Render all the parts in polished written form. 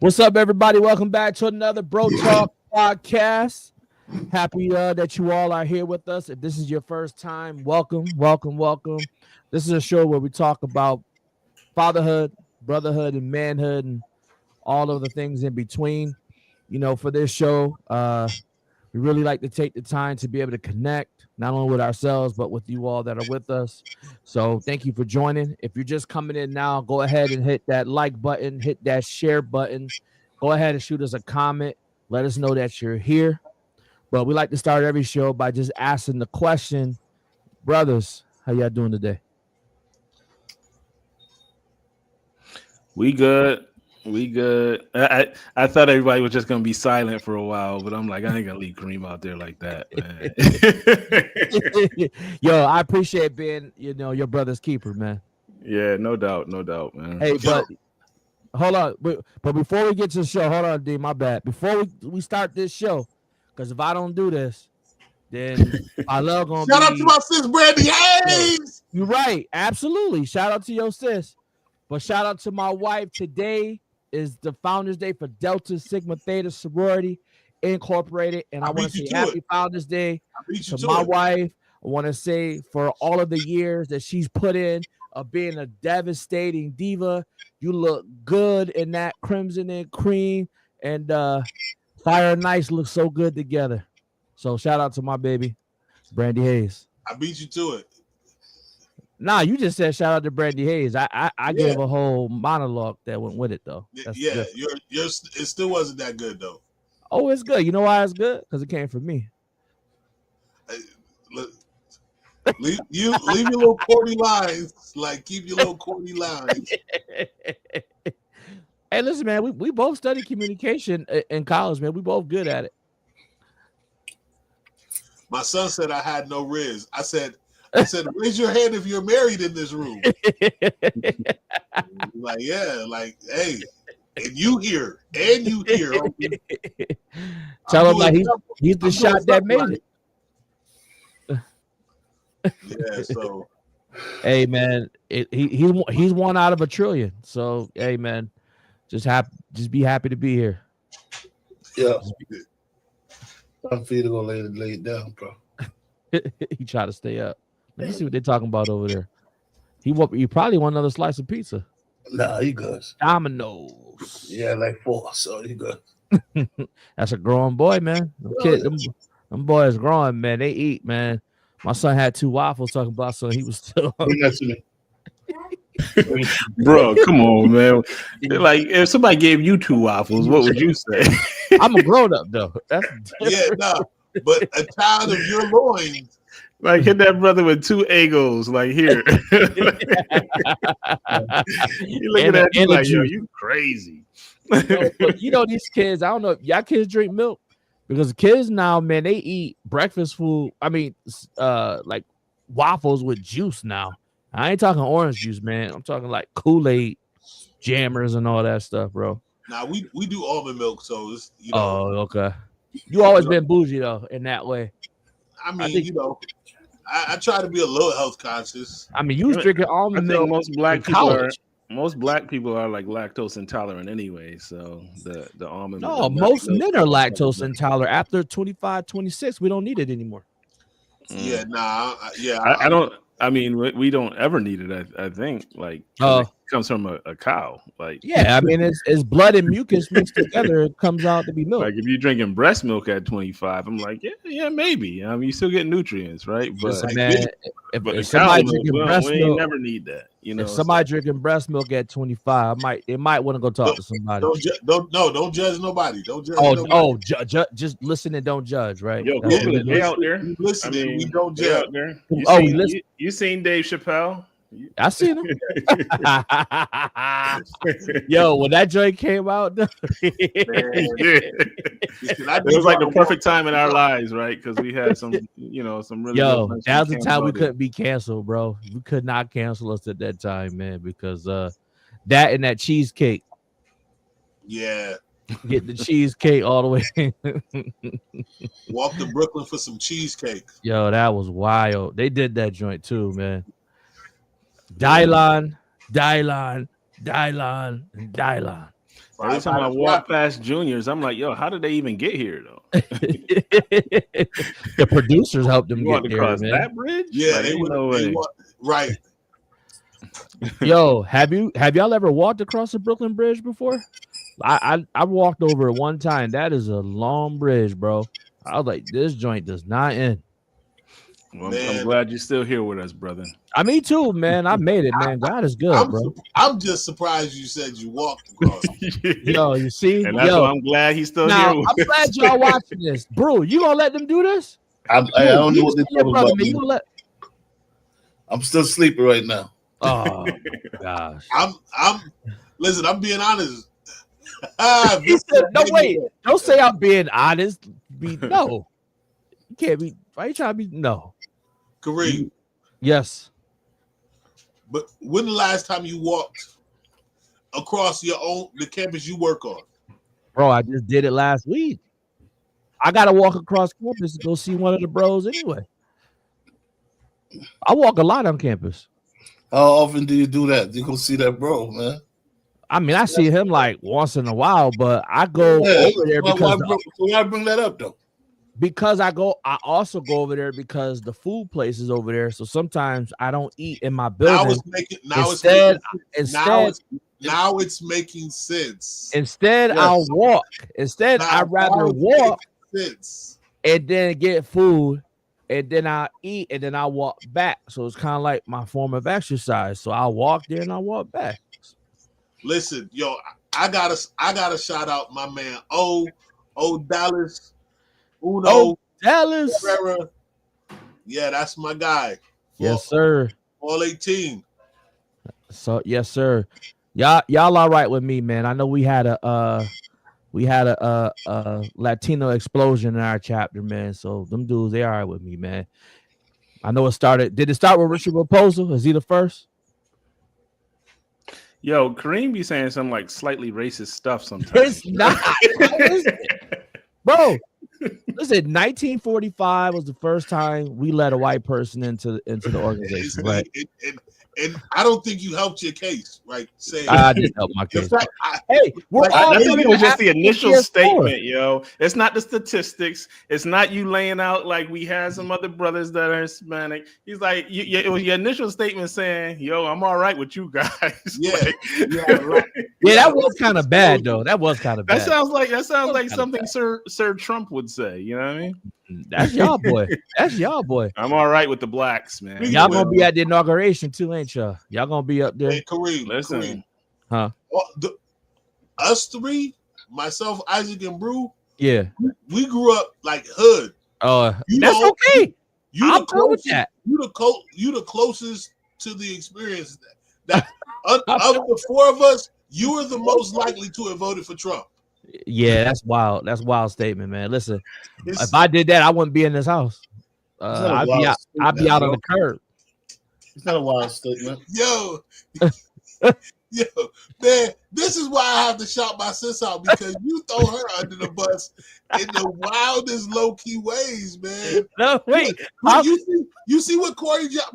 What's up, everybody? Welcome back to another Bro Talk podcast. Happy that you all are here with us. If this is your first time, welcome, welcome, welcome. This is a show where we talk about fatherhood, brotherhood, and manhood, and all of the things in between. For this show, we really like to take the time to be able to connect, not only with ourselves, but with you all that are with us. So thank you for joining. If you're just coming in now, go ahead and hit that like button, hit that share button. Go ahead and shoot us a comment. Let us know that you're here. But we like to start every show by just asking the question, brothers, how y'all doing today? We good. We good. I thought everybody was just gonna be silent for a while, but I'm like, I ain't gonna leave Kareem out there like that, man. Yo, I appreciate being, your brother's keeper, man. Yeah, no doubt, man. Hey, but hold on. But before we get to the show, hold on, D, my bad. Before we start this show, because if I don't do this, then I love gonna shout out to my sis Brandy Hayes. You're right, absolutely. Shout out to your sis. But shout out to my wife. Today is the Founders Day for Delta Sigma Theta Sorority Incorporated. And I want to say happy Founders Day to my wife. I want to say for all of the years that she's put in of being a devastating diva. You look good in that crimson and cream. And Fire and Nice look so good together. So shout out to my baby, Brandy Hayes. I beat you to it. Nah, you just said shout out to Brandy Hayes. I gave a whole monologue that went with it though. It still wasn't that good though. Oh, it's good. You know why it's good? Because it came from me. Leave your little corny lines. Like keep your little corny lines. Hey, listen, man. We both studied communication in college, man. We both good at it. My son said I had no riz. I said, raise your hand if you're married in this room. Like, yeah, like, hey, and you here. Tell him like he's the shot that made it. Yeah, so. Hey, man, he's one out of a trillion. So, hey, man, just be happy to be here. Yeah. I'm feeling gonna lay it down, bro. He tried to stay up. Let me see what they're talking about over there. He probably want another slice of pizza. Nah, he good. Domino's. Yeah, like 4, so he good. That's a growing boy, man. Them boys growing, man. They eat, man. My son had 2 waffles talking about, so he was still Bro, come on, man. Like, if somebody gave you 2 waffles, what would you say? I'm a grown up though. That's but a child of your loins. Like, hit that brother with 2 egos, like, here. You look at that, you like, yo, you crazy. These kids, I don't know if y'all kids drink milk, because kids now, man, they eat breakfast food. I mean, like waffles with juice now. I ain't talking orange juice, man. I'm talking like Kool-Aid, jammers, and all that stuff, bro. Now we do almond milk, so it's Oh, okay. You always been bougie though in that way. I mean, I try to be a little health conscious. I mean, you was drinking almond milk. Most black people are like lactose intolerant anyway. So the almond. No, most men are lactose intolerant. After 25, 26, we don't need it anymore. Yeah, nah, yeah. I don't. I mean, we don't ever need it. I think like it comes from a cow. Like, yeah, I mean, it's blood and mucus mixed together. It comes out to be milk. Like if you're drinking breast milk at 25, I'm like, yeah, maybe. I mean, you still get nutrients, right? But listen, man, if somebody drinking breast milk, never need that. If somebody drinking breast milk at 25, they might want to go talk to somebody. Don't judge nobody. Don't judge. Nobody. Just listen and don't judge, right? Yo, they out there. Listen, we don't judge. Out there. You seen Dave Chappelle? I seen him. Yo, when that joint came out, it was like the perfect time in our lives, right? Because we had some really. Yo, that was the time we couldn't be canceled, bro. We could not cancel us at that time, man, because that and that cheesecake. Yeah. Get the cheesecake all the way. Walk to Brooklyn for some cheesecake. Yo, that was wild. They did that joint too, man. Dylon. Every time I walk past juniors, I'm like, yo, how did they even get here though? The producers helped them get there, across man. that bridge. Yeah, like, they would. Right. Yo, have y'all ever walked across the Brooklyn Bridge before? I walked over it one time. That is a long bridge, bro. I was like, this joint does not end. Well, I'm glad you're still here with us, brother. Me too, man. I made it, man. God is good, bro. I'm just surprised you said you walked across. Yo, you see? And that's why I'm glad he's still here. I'm glad y'all watching this. Bro, you gonna let them do this? I don't know what they're talking about. Man, you let... I'm still sleeping right now. Oh gosh. Listen, I'm being honest. He said, no, wait. Don't say I'm being honest. No. You can't be. Why you trying to be? No. Kareem. Yes. But when the last time you walked across the campus you work on? Bro, I just did it last week. I gotta walk across campus to go see one of the bros anyway. I walk a lot on campus. How often do you do that? You go see that bro, man? I mean, I see him like once in a while, but I go over there because why bring that up though? Because I also go over there because the food place is over there. So sometimes I don't eat in my building. Now it's making sense. Instead, yes. I'll walk. Instead, I'd rather walk and then get food, and then I'll eat, and then I'll walk back. So it's kind of like my form of exercise. So I'll walk there and I'll walk back. Listen, yo, I gotta shout out my man Dallas. Dallas. Herrera. Yeah, that's my guy. Yes, sir. All 18. So yes, sir. Y'all all right with me, man. I know we had a Latino explosion in our chapter, man. So them dudes, they all right with me, man. I know it started. Did it start with Richard Raposo? Is he the first? Yo, Kareem be saying some like slightly racist stuff sometimes. It's not. Bro, listen, 1945 was the first time we let a white person into the organization, right? And I don't think you helped your case, right? I didn't help my case. Hey, I think it was just the initial statement, yo. It's not the statistics. It's not you laying out like we had some other brothers that are Hispanic. He's like, it was your initial statement saying, "Yo, I'm all right with you guys." Yeah, right. Yeah, that was kind of bad, though. That was kind of bad. That sounds like something Sir Trump would say. You know what I mean? That's y'all boy. That's y'all boy. I'm all right with the blacks, man. Y'all gonna be at the inauguration too, ain't y'all? Y'all gonna be up there. Hey, Kareem, listen, huh? Us three, myself, Isaac, and Brew. Yeah, we grew up like hood. Oh, that's okay. I'm cool with that. You the closest to the experience that of the four of us, you are the most likely to have voted for Trump. Yeah, that's wild. That's a wild statement, man. Listen, if I did that, I wouldn't be in this house. I'd be out on the curb. It's not a wild statement. Yo, man, this is why I have to shout my sis out, because you throw her under the bus in the wildest low-key ways, man. No, wait. You see what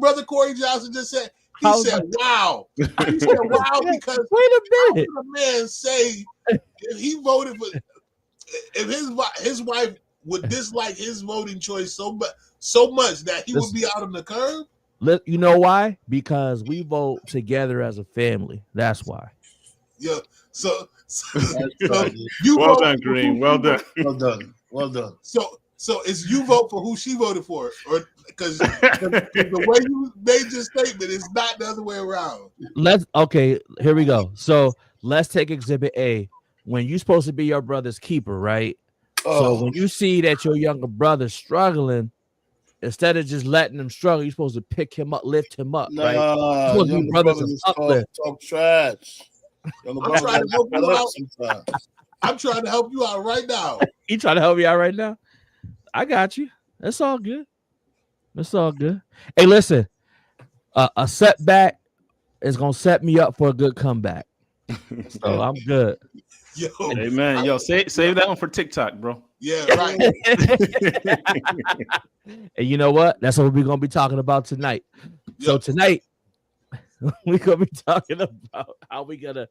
Brother Corey Johnson just said? He said, wow. He said, wow, because wait a minute. How could a man say if he voted for, if his wife would dislike his voting choice so much that he would be out on the curb? You know why? Because we vote together as a family. That's why. Yeah. So you well done, Green. Well done. Well done. So it's you vote for who she voted for, or because the way you made your statement is not the other way around. Okay, here we go. So let's take Exhibit A. When you're supposed to be your brother's keeper, right? So when you see that your younger brother's struggling, instead of just letting him struggle, you're supposed to pick him up, lift him up, right? Younger brothers talk trash. I'm trying to help you out. I'm trying to help you out right now. You trying to help me out right now? I got you. That's all good. That's all good. Hey, listen, a setback is gonna set me up for a good comeback. So I'm good. Yo, amen. Yo, save that one for TikTok, bro. Yeah, right. And you know what? That's what we're gonna be talking about tonight. So tonight, We're gonna be talking about how we gonna.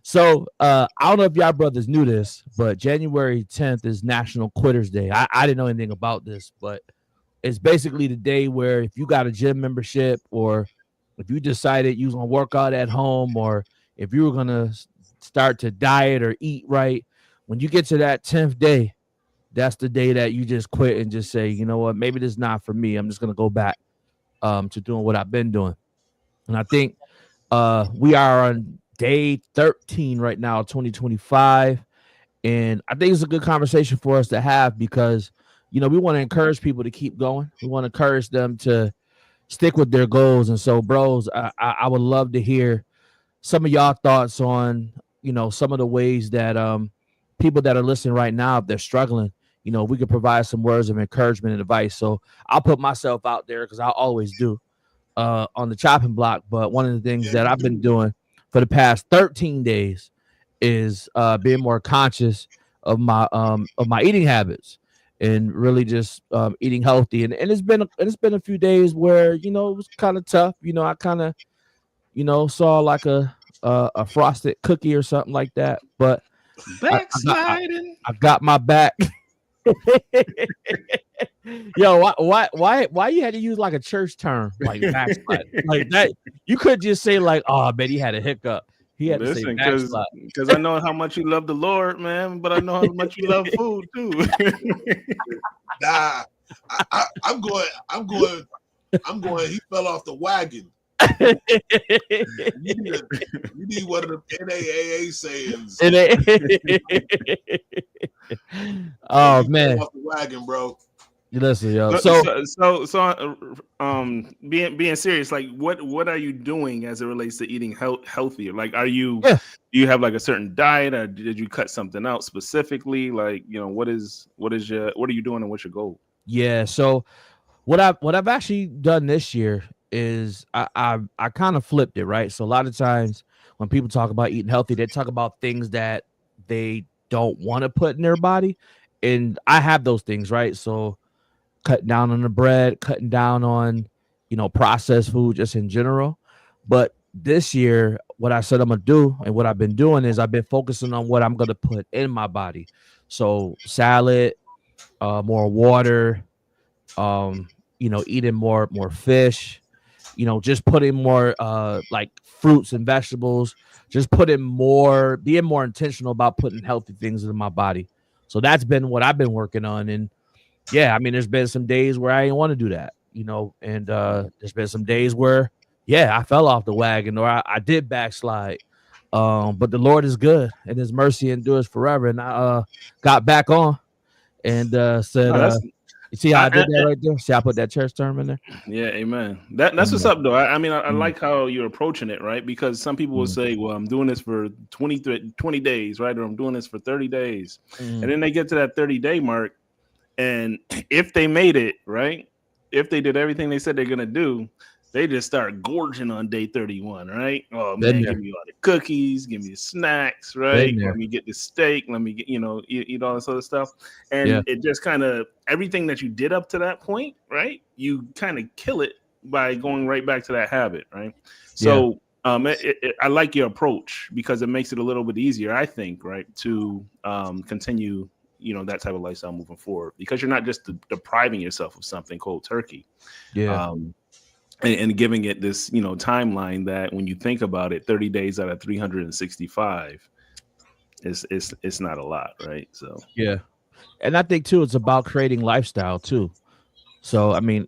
So I don't know if y'all brothers knew this, but January 10th is National Quitters Day. I didn't know anything about this, but it's basically the day where if you got a gym membership, or if you decided you was gonna work out at home, or if you were gonna start to diet or eat right, when you get to that 10th day, that's the day that you just quit and just say, you know what, maybe this is not for me. I'm just gonna go back to doing what I've been doing. And I think we are on day 13 right now, 2025. And I think it's a good conversation for us to have because, you know, we want to encourage people to keep going. We want to encourage them to stick with their goals. And so, bros, I would love to hear some of y'all thoughts on, you know, some of the ways that people that are listening right now, if they're struggling, you know, we could provide some words of encouragement and advice. So I'll put myself out there because I always do on the chopping block. But one of the things that I've been doing for the past 13 days is being more conscious of my eating habits and really just eating healthy. And it's been a few days where, you know, it was kind of tough. You know, I kind of, you know, saw like a frosted cookie or something like that. But backsliding. I got my back. Yo, why you had to use like a church term like backslide like that? You could just say like, oh, I bet he had a hiccup. He had to say backslide because I know how much you love the Lord, man. But I know how much you love food too. Nah, I'm going. He fell off the wagon. You need one of the NAAA sayings. Oh man, off the wagon, bro. Listen, yo. Being serious, like what are you doing as it relates to eating healthier? Like, do you have like a certain diet, or did you cut something out specifically? Like, you know, what are you doing, and what's your goal? Yeah. So what I've actually done this year is I kind of flipped it, right? So a lot of times when people talk about eating healthy, they talk about things that they don't want to put in their body, and I have those things, right? So cutting down on the bread, cutting down on, you know, processed food just in general. But this year, what I said I'm gonna do and what I've been doing is I've been focusing on what I'm gonna put in my body. So salad, more water, you know, eating more fish, you know, just putting more like fruits and vegetables, just being more intentional about putting healthy things into my body. So that's been what I've been working on. And yeah, I mean, there's been some days where I didn't want to do that, you know, and there's been some days where, yeah, I fell off the wagon or I did backslide. But the Lord is good and his mercy endures forever. And I got back on and said, you see how I did that right there? See, I put that church term in there. Yeah, amen. That's what's up, though. I mean, I like how you're approaching it, right? Because some people will say, well, I'm doing this for 20 days, right? Or I'm doing this for 30 days. And then they get to that 30-day mark. And if they made it, right, if they did everything they said they're going to do, they just start gorging on day 31, right? Oh, man, give me all the cookies, give me the snacks, right? Let me get the steak. Let me get, you know, eat all this other stuff. And it just kind of, everything that you did up to that point, right, you kind of kill it by going right back to that habit, right? So I like your approach because it makes it a little bit easier, I think, right, to continue, you know, that type of lifestyle moving forward, because you're not just depriving yourself of something cold turkey, and giving it this, you know, timeline that when you think about it, 30 days out of 365 it's not a lot, right? So yeah, and I think too it's about creating lifestyle too. So I mean,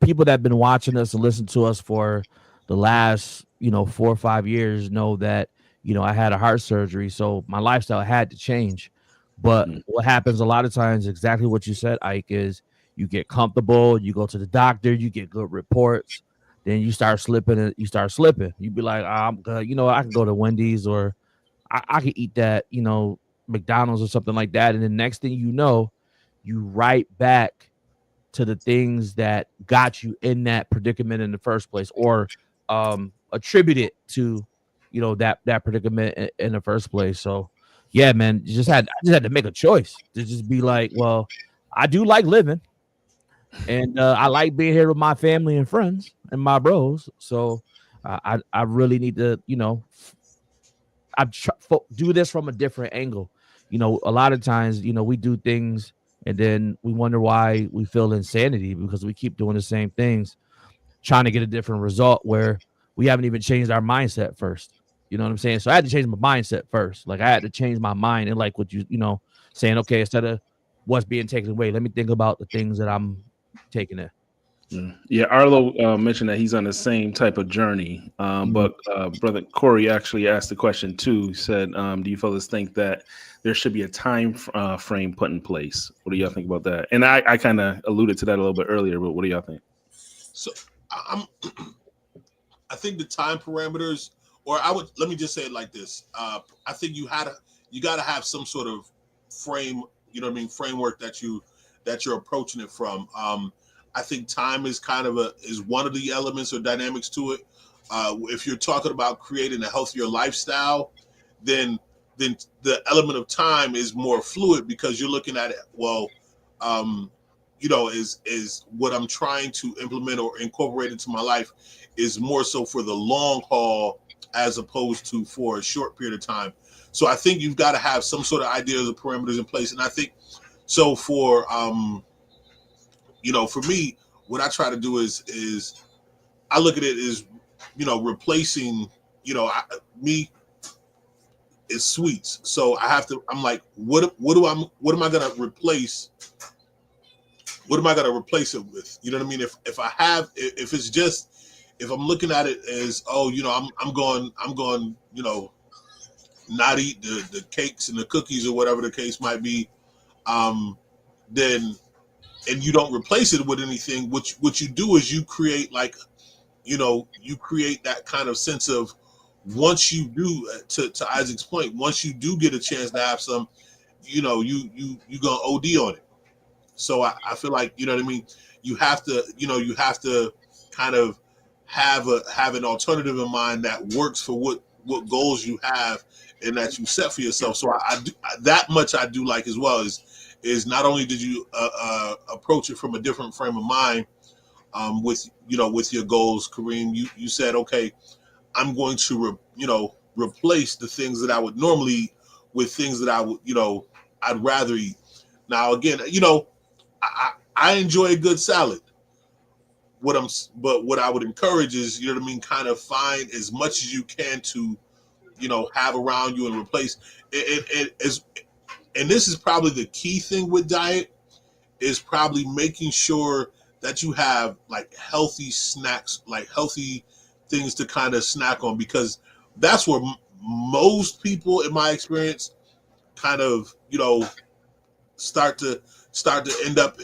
people that have been watching us and listening to us for the last, you know, 4 or 5 years know that, you know, I had a heart surgery, so my lifestyle had to change. But what happens a lot of times, exactly what you said, Ike, is you get comfortable, you go to the doctor, you get good reports, then you start slipping and you start slipping. You be like, I'm good, you know, I can go to Wendy's or I can eat that, you know, McDonald's or something like that. And the next thing you know, you right back to the things that got you in that predicament in the first place, or attribute it to, you know, that predicament in the first place. So yeah, man, I just had to make a choice to just be like, well, I do like living, and I like being here with my family and friends and my bros. So I really need to, do this from a different angle. A lot of times, we do things and then we wonder why we feel insanity because we keep doing the same things, trying to get a different result where we haven't even changed our mindset first. You know what I'm saying? So I had to change my mindset first. Like I had to change my mind and like what saying, okay, instead of what's being taken away, let me think about the things that I'm taking in. Yeah, Arlo mentioned that he's on the same type of journey. But Brother Corey actually asked the question too. He said, do you fellas think that there should be a time frame put in place? What do y'all think about that? And I kind of alluded to that a little bit earlier, but what do y'all think? So I think the time parameters, let me just say it like this. I think you got to have some sort of frame, framework that you're approaching it from. I think time is is one of the elements or dynamics to it. If you're talking about creating a healthier lifestyle, then the element of time is more fluid because you're looking at it. Well, is what I'm trying to implement or incorporate into my life is more so for the long haul as opposed to for a short period of time. So I think you've got to have some sort of idea of the parameters in place. And I think so for for me, what I try to do is I look at it as, replacing, me is sweets. So I'm like, what am I going to replace? What am I going to replace it with? You know what I mean? If I'm looking at it as, I'm going, not eat the cakes and the cookies or whatever the case might be, then, and you don't replace it with anything, what you do is you create you create that kind of sense of, once you do, to Isaac's point, once you do get a chance to have some, you gonna OD on it. So I feel like, you know what I mean? You have to kind of have an alternative in mind that works for what goals you have and that you set for yourself. So I do that much. I do like as well is not only did you approach it from a different frame of mind with your goals, Kareem. You said, okay, I'm going to replace the things that I would normally eat with things that I would I'd rather eat. Now again, I enjoy a good salad. But what I would encourage is, kind of find as much as you can to, have around you and replace. And this is probably the key thing with diet, is probably making sure that you have like healthy snacks, like healthy things to kind of snack on, because that's where most people, in my experience, kind of, start to end up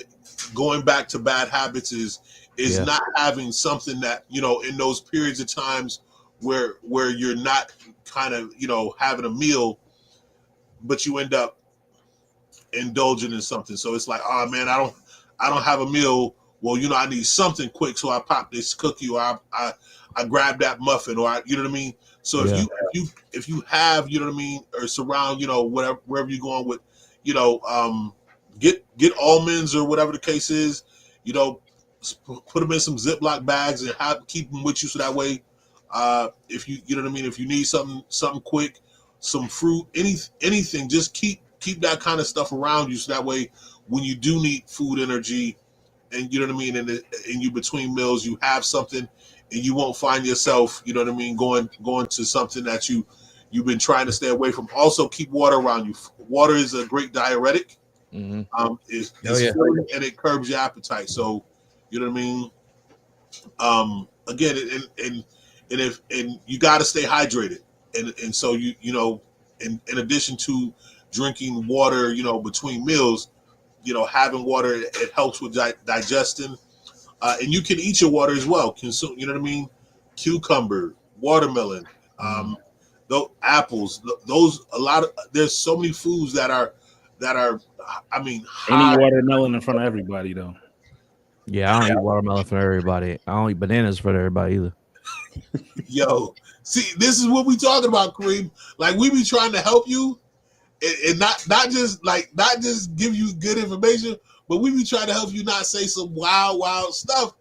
going back to bad habits is not having something that, in those periods of times where you're not kind of, having a meal, but you end up indulging in something. So it's like, oh man, I don't have a meal. Well, I need something quick, so I pop this cookie, or I grab that muffin, or you know what I mean. So if you have, you know what I mean, or surround, wherever you're going with, get almonds or whatever the case is, put them in some Ziploc bags and keep them with you, so that way, if you know what I mean, if you need something quick, some fruit, anything, just keep that kind of stuff around you, so that way when you do need food energy, and you know what I mean, and you between meals, you have something, and you won't find yourself, you know what I mean, going to something that you've been trying to stay away from. Also, keep water around you. Water is a great diuretic. Mm-hmm. It's filling, and it curbs your appetite. So, you know what I mean. Again, and you got to stay hydrated, and so in addition to drinking water, between meals, having water, it helps with digestion, and you can eat your water as well. Consume, you know what I mean? Cucumber, watermelon, those apples. Those there's so many foods that are. I mean, any watermelon in front of everybody though. Yeah, I don't eat watermelon for everybody. I don't eat bananas for everybody either. Yo, see, this is what we talking about, Kareem. Like, we be trying to help you, and not just give you good information, but we be trying to help you not say some wild stuff.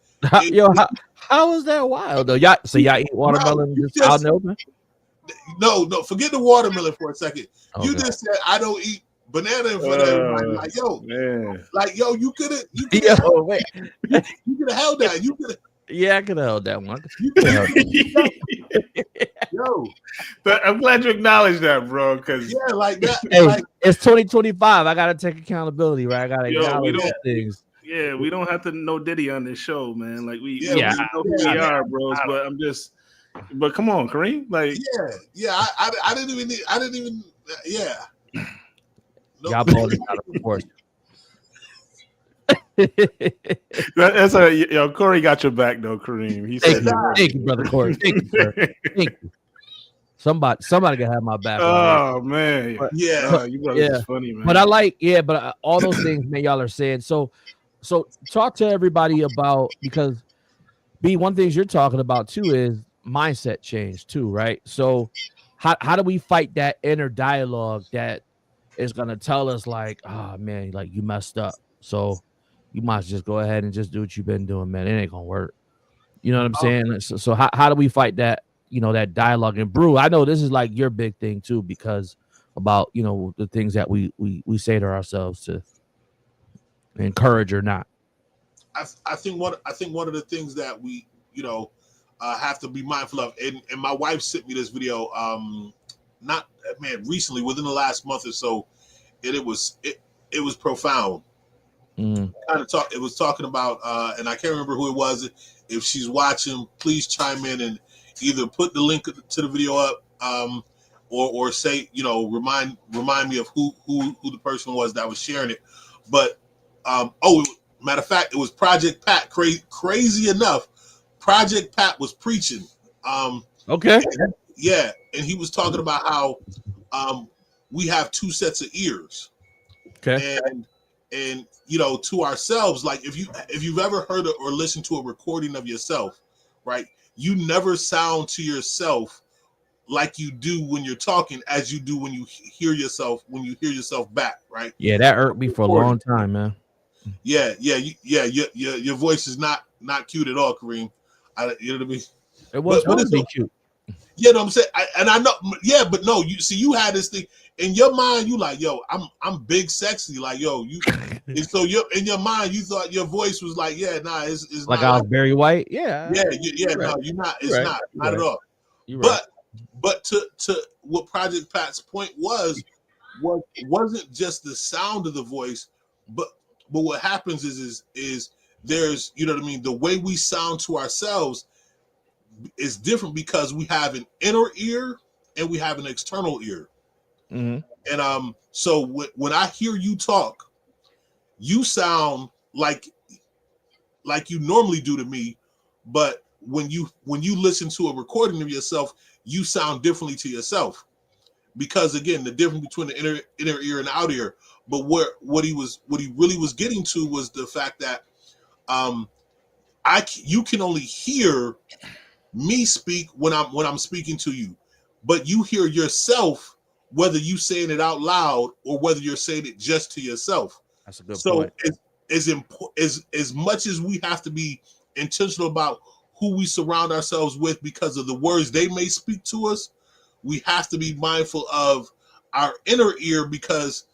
Yo, How is that wild though? Y'all eat watermelon just out in the open? No, forget the watermelon for a second. Okay. You just said I don't eat banana in front of everybody. Like, yo, man. you could have you could have held that. You could have. Yeah, I could have held that one. Yo, but I'm glad you acknowledged that, bro. Because like that. Hey, it's 2025. I gotta take accountability, right? I gotta acknowledge things. Yeah, we don't have to know Diddy on this show, man. Like we know who we are, bros. But I'm just. But come on, Kareem. Like, I didn't even. Yeah. No. Y'all blowing it out of proportion. That's Corey got your back though, Kareem. He said, "Thank you, brother Corey. Thank you, sir. Thank you." Somebody can have my back. Oh man, but, you brothers is funny, man. But I like, but all those things, man, y'all are saying. So talk to everybody about, because one things you're talking about too is mindset change too, right? So how do we fight that inner dialogue that is gonna tell us like, oh man, like you messed up, so you might just go ahead and just do what you've been doing, man. It ain't gonna work. You know what I'm saying? So how do we fight that, that dialogue? And bRho, I know this is like your big thing too, because about, the things that we say to ourselves to encourage or not. I think one of the things that we, have to be mindful of, and my wife sent me this video, recently, within the last month or so, and it was profound. It was talking about, and I can't remember who it was. If she's watching, please chime in and either put the link to the video up, or say, remind me of who the person was that was sharing it. But matter of fact, it was Project Pat. Crazy enough, Project Pat was preaching. Okay. And he was talking about how we have two sets of ears. Okay. And to ourselves, like if you've ever heard or listened to a recording of yourself, right? You never sound to yourself like you do when you're talking as you do when you hear yourself back, right? Yeah, that irked me for a long time, man. Yeah. Your voice is not cute at all, Kareem. You know what I mean? It was be cute. Yeah, know what I'm saying? I know. Yeah, but no, you had this thing in your mind. You like, yo, I'm big, sexy. Like, yo, you. And so in your mind, you thought your voice was like, yeah, nah, it's like not I was Barry White. Yeah. Yeah. No, you're not. It's not at all. But to what Project Pat's point wasn't just the sound of the voice, but what happens is there's, you know what I mean, the way we sound to ourselves is different because we have an inner ear and we have an external ear. Mm-hmm. And so when I hear you talk, you sound like you normally do to me, but when you listen to a recording of yourself, you sound differently to yourself, because again, the difference between the inner ear and the outer ear. But what he really was getting to was the fact that you can only hear me speak when I'm speaking to you, but you hear yourself whether you saying it out loud or whether you're saying it just to yourself. That's a good point. As much as we have to be intentional about who we surround ourselves with because of the words they may speak to us, we have to be mindful of our inner ear, because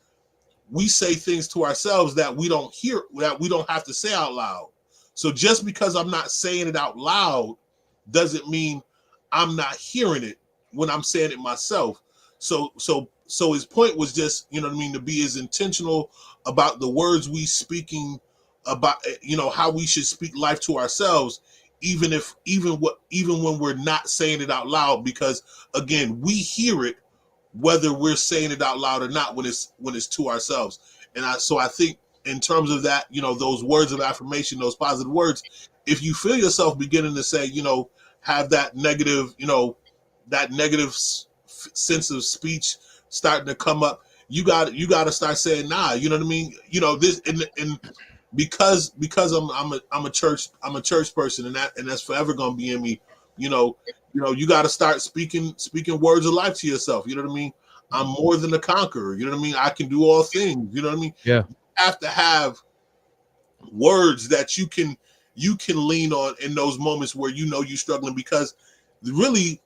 we say things to ourselves that we don't hear, that we don't have to say out loud. So just because I'm not saying it out loud doesn't mean I'm not hearing it when I'm saying it myself. So his point was just, you know what I mean, to be as intentional about the words we speaking, about, how we should speak life to ourselves, even when we're not saying it out loud, because again, we hear it whether we're saying it out loud or not when it's to ourselves. And I think in terms of that, those words of affirmation, those positive words, if you feel yourself beginning to say, have that negative, sense of speech starting to come up, you got to start saying, nah, you know what I mean? This and because I'm a church person, and that's forever going to be in me. You got to start speaking words of life to yourself. You know what I mean? I'm more than a conqueror. You know what I mean? I can do all things. You know what I mean? Yeah. You have to have words that you can you can lean on in those moments where you know you're struggling, because really,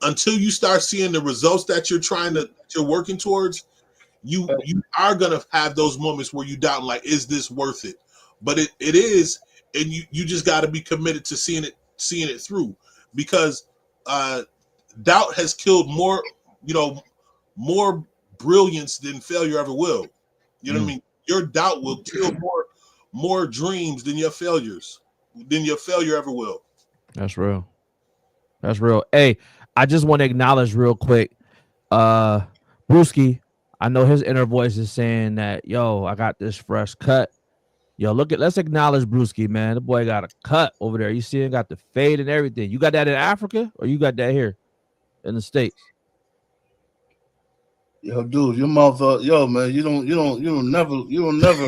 until you start seeing the results that you're working towards, you are gonna have those moments where you doubt, like, is this worth it? But it is, and you just got to be committed to seeing it through, because doubt has killed more brilliance than failure ever will. You know what I mean? Your doubt will kill more dreams than your failure ever will. That's real. That's real. Hey, I just want to acknowledge real quick, Brewski. I know his inner voice is saying that, yo, I got this fresh cut. Yo, let's acknowledge Brewski, man. The boy got a cut over there. You see him, got the fade and everything. You got that in Africa, or you got that here in the States? Yo, dude, your mouth, yo, man, you don't never.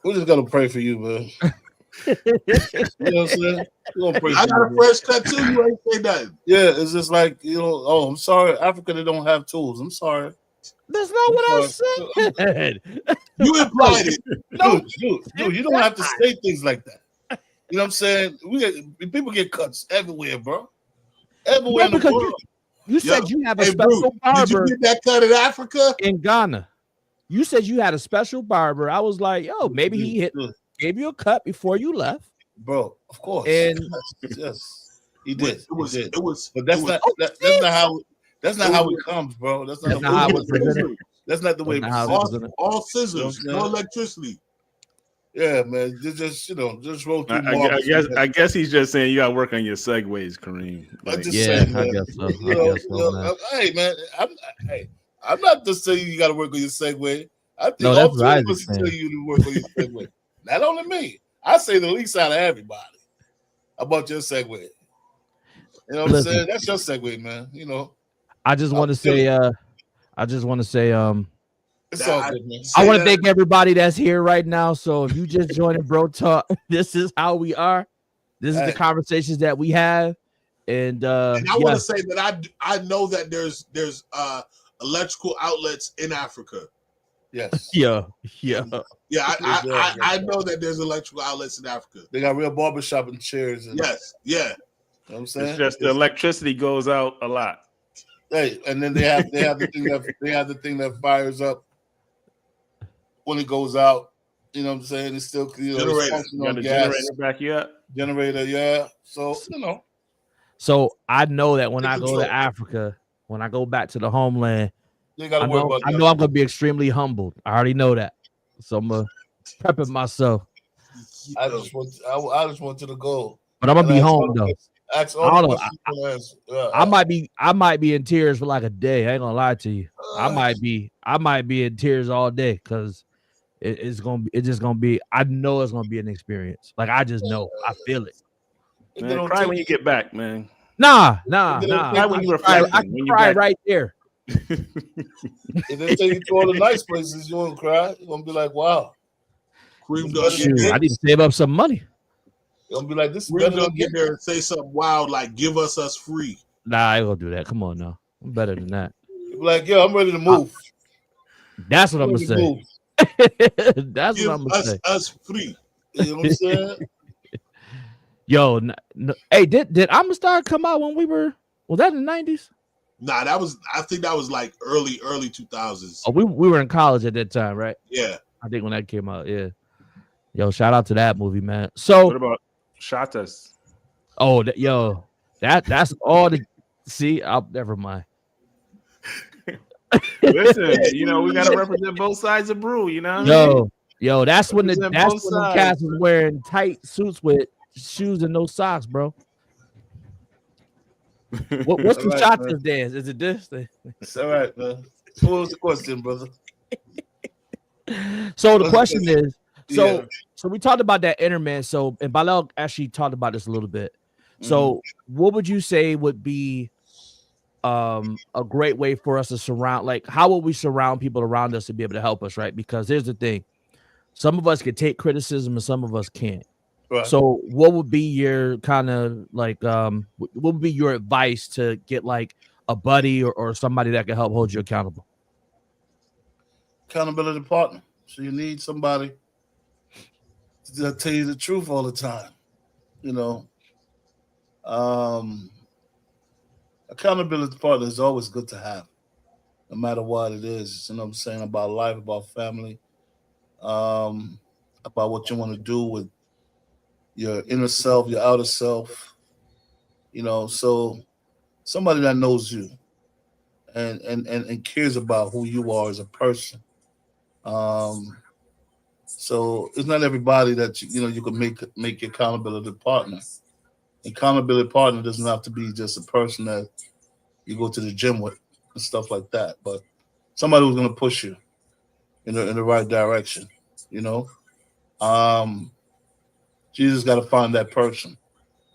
We just gotta pray for you, man. You know what I'm saying? I got a fresh cut too. You ain't say nothing. Yeah, it's just like, oh, I'm sorry, Africa, they don't have tools. I'm sorry. That's not what I said. You implied it. Dude, you don't have to say things like that. You know what I'm saying? People get cuts everywhere, bro. Everywhere in the world. You said you have a special barber. Did you get that cut in Africa? In Ghana. You said you had a special barber. I was like, yo, maybe he gave you a cut before you left. Bro, of course. And yes, he did. It was. But that's not how it comes, bro. That's not how it presented. That's not the way. All scissors, no electricity. Yeah, man. Just roll through. I guess he's just saying you got to work on your segues, Kareem. Like, I guess so. Hey, man. I'm not just saying you got to work on your segue. I think all three of us tell you to work on your segue. Not only me. I say the least out of everybody about your segue. You know what I'm saying? That's your segue, man. You know. I just want to say, it's all good, man. I want to thank everybody that's here right now. So if you just joined Bro Talk, this is how we are. This is the conversations that we have. And I want to say that I know that there's electrical outlets in Africa. Yes. Yeah. I know that there's electrical outlets in Africa. They got real barbershop and chairs. Yes. Yeah. You know what I'm saying? It's just the electricity goes out a lot. Hey, and then they have the thing that fires up when it goes out. You know what I'm saying? It's still generator. Generator back you up. Generator, yeah. So So I know that when I go to Africa, when I go back to the homeland, you gotta worry about that. I know I'm gonna be extremely humbled. I already know that. So I'm prepping myself. I just want you to go. But I'm gonna be home though. I might be in tears for like a day. I ain't gonna lie to you. I might be in tears all day because it's just gonna be. I know it's gonna be an experience. Like I just know. I feel it. Man, cry when you get back, man. Nah. Cry when you reflect. I can cry right there. If they take you to all the nice places, you won't cry. You're gonna be like, wow. I need to save up some money. You're gonna be like, this is We're better gonna than get there and say something wild like give us free. Nah, I ain't gonna do that. Come on now. I'm better than that. You're like, yo, I'm ready to move. That's what I'm gonna say. That's give what I'm gonna say. Us free. You know what I'm saying? Yo, hey, did Amistad come out when was that in the 90s? Nah, I think that was like early 2000s. Oh, we were in college at that time, right? Yeah. I think when that came out, yeah. Yo, shout out to that movie, man. So what about Shatas? Oh, that's all the see. I'll never mind. Listen, we gotta represent both sides of brew, you know. Yo, that's when the cats was wearing tight suits with shoes and no socks, bro. What's the Shatas dance? Is it this thing? It's all right, man. What was the question, brother? So the question is, so we talked about that inner man. So, and bRho actually talked about this a little bit. So, what would you say would be a great way for us to surround? Like, how will we surround people around us to be able to help us, right? Because here's the thing: some of us can take criticism, and some of us can't. Right. So, what would be your kind of like? What would be your advice to get like a buddy or somebody that can help hold you accountable? Accountability partner. So you need somebody tell you the truth all the time. You know, accountability partner is always good to have, no matter what it is. You know what I'm saying, about life, about family, um, about what you want to do with your inner self, your outer self. You know, so somebody that knows you and cares about who you are as a person. Um, so it's not everybody that you can make your accountability partner. Accountability partner doesn't have to be just a person that you go to the gym with and stuff like that, but somebody who's going to push you in the right direction. You know, um, Jesus got to find that person,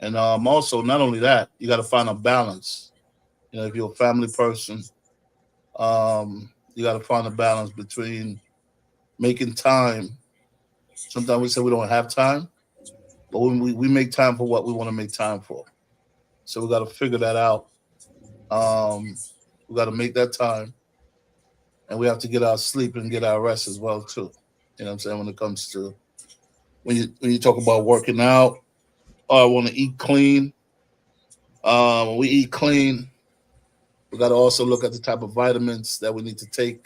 and also not only that, you got to find a balance. You know, if you're a family person, you got to find a balance between making time. Sometimes we say we don't have time, but when we make time for what we want to make time for. So we got to figure that out. Um, we got to make that time, and we have to get our sleep and get our rest as well too. You know what I'm saying? When it comes to when you talk about working out, or I want to eat clean. When we eat clean, we got to also look at the type of vitamins that we need to take,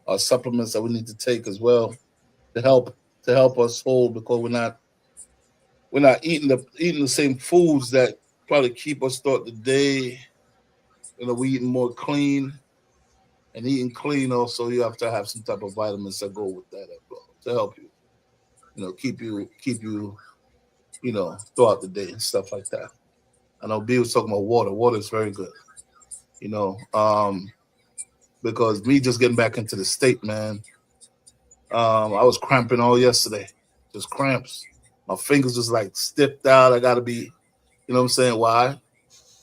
or supplements that we need to take as well to help us hold, because we're not eating the same foods that probably keep us throughout the day. You know, we eating more clean, and eating clean also you have to have some type of vitamins that go with that as well to help you. You know, keep you throughout the day and stuff like that. I know B was talking about water. Water is very good. You know, because me just getting back into the state, man. I was cramping all yesterday, just cramps. My fingers was like stiffed out. I gotta be, you know what I'm saying? Why?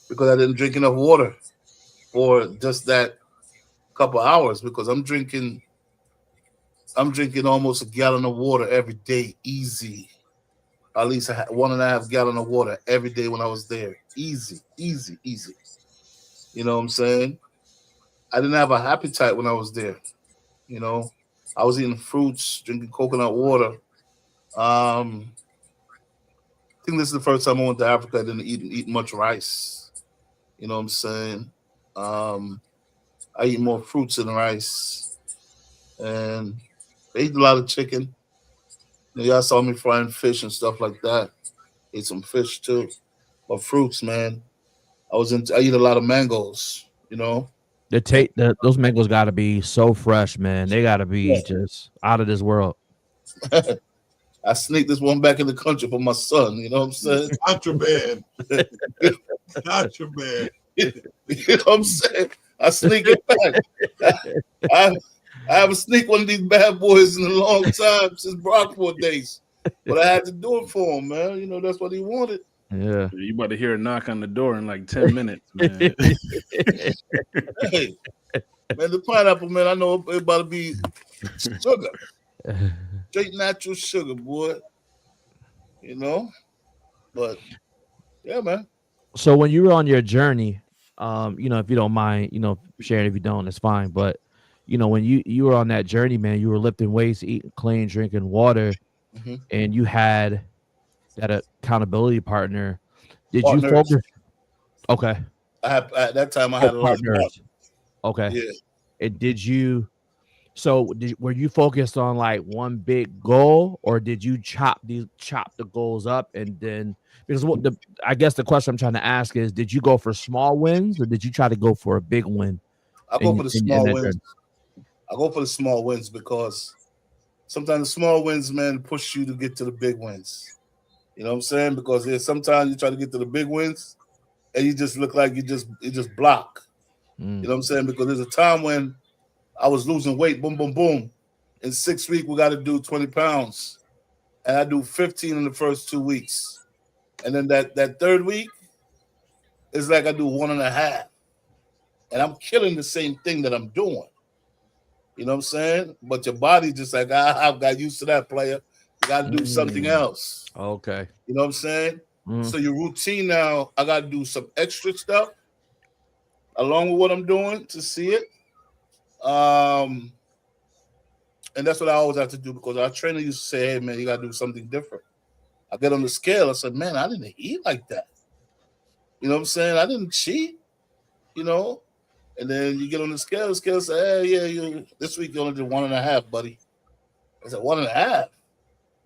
Because I didn't drink enough water for just that couple hours. Because I'm drinking almost a gallon of water every day, easy. At least 1.5 gallon of water every day when I was there, easy, easy, easy. You know what I'm saying? I didn't have a appetite when I was there. You know, I was eating fruits, drinking coconut water. I think this is the first time I went to Africa. I didn't eat much rice. You know what I'm saying? Um, I eat more fruits than rice, and I eat a lot of chicken. Y'all saw me frying fish and stuff like that. Ate some fish too, but fruits, man. I eat a lot of mangoes. You know. Those mangoes got to be so fresh, man. They got to be Yeah. just out of this world. I sneaked this one back in the country for my son. You know what I'm saying? Contraband. Contraband. You know what I'm saying? I sneak it back. I, I haven't sneaked one of these bad boys in a long time since Brockport days. But I had to do it for him, man. You know, that's what he wanted. Yeah. You about to hear a knock on the door in like 10 minutes, man. Hey, man, the pineapple, man, I know it's about to be sugar. Straight natural sugar, boy. You know? But, yeah, man. So when you were on your journey, if you don't mind, sharing, if you don't, it's fine. But when you were on that journey, man, you were lifting weights, eating clean, drinking water, Mm-hmm. and you had that accountability partner. Did you Partners. focus? Okay. At that time I had a lot of partners. Okay. Yeah. And were you focused on like one big goal, or did you chop the goals up, and then, because I guess the question I'm trying to ask is, did you go for small wins, or did you try to go for a big win? I go for the small wins. I go for the small wins because sometimes the small wins, man, push you to get to the big wins. You know what I'm saying? Because sometimes you try to get to the big wins and you just look like you just block. You know what I'm saying? Because there's a time when I was losing weight, boom, boom, boom. In 6 weeks, we got to do 20 pounds. And I do 15 in the first 2 weeks. And then that third week, it's like I do 1.5. And I'm killing the same thing that I'm doing. You know what I'm saying? But your body just like, I've got used to that, player. You got to do something else. Okay. You know what I'm saying? So your routine now, I got to do some extra stuff along with what I'm doing to see it. And that's what I always have to do, because our trainer used to say, hey, man, you got to do something different. I get on the scale. I said, man, I didn't eat like that. You know what I'm saying? I didn't cheat, you know. And then you get on the scale say, hey, yeah, this week you only did 1.5, buddy. I said, 1.5.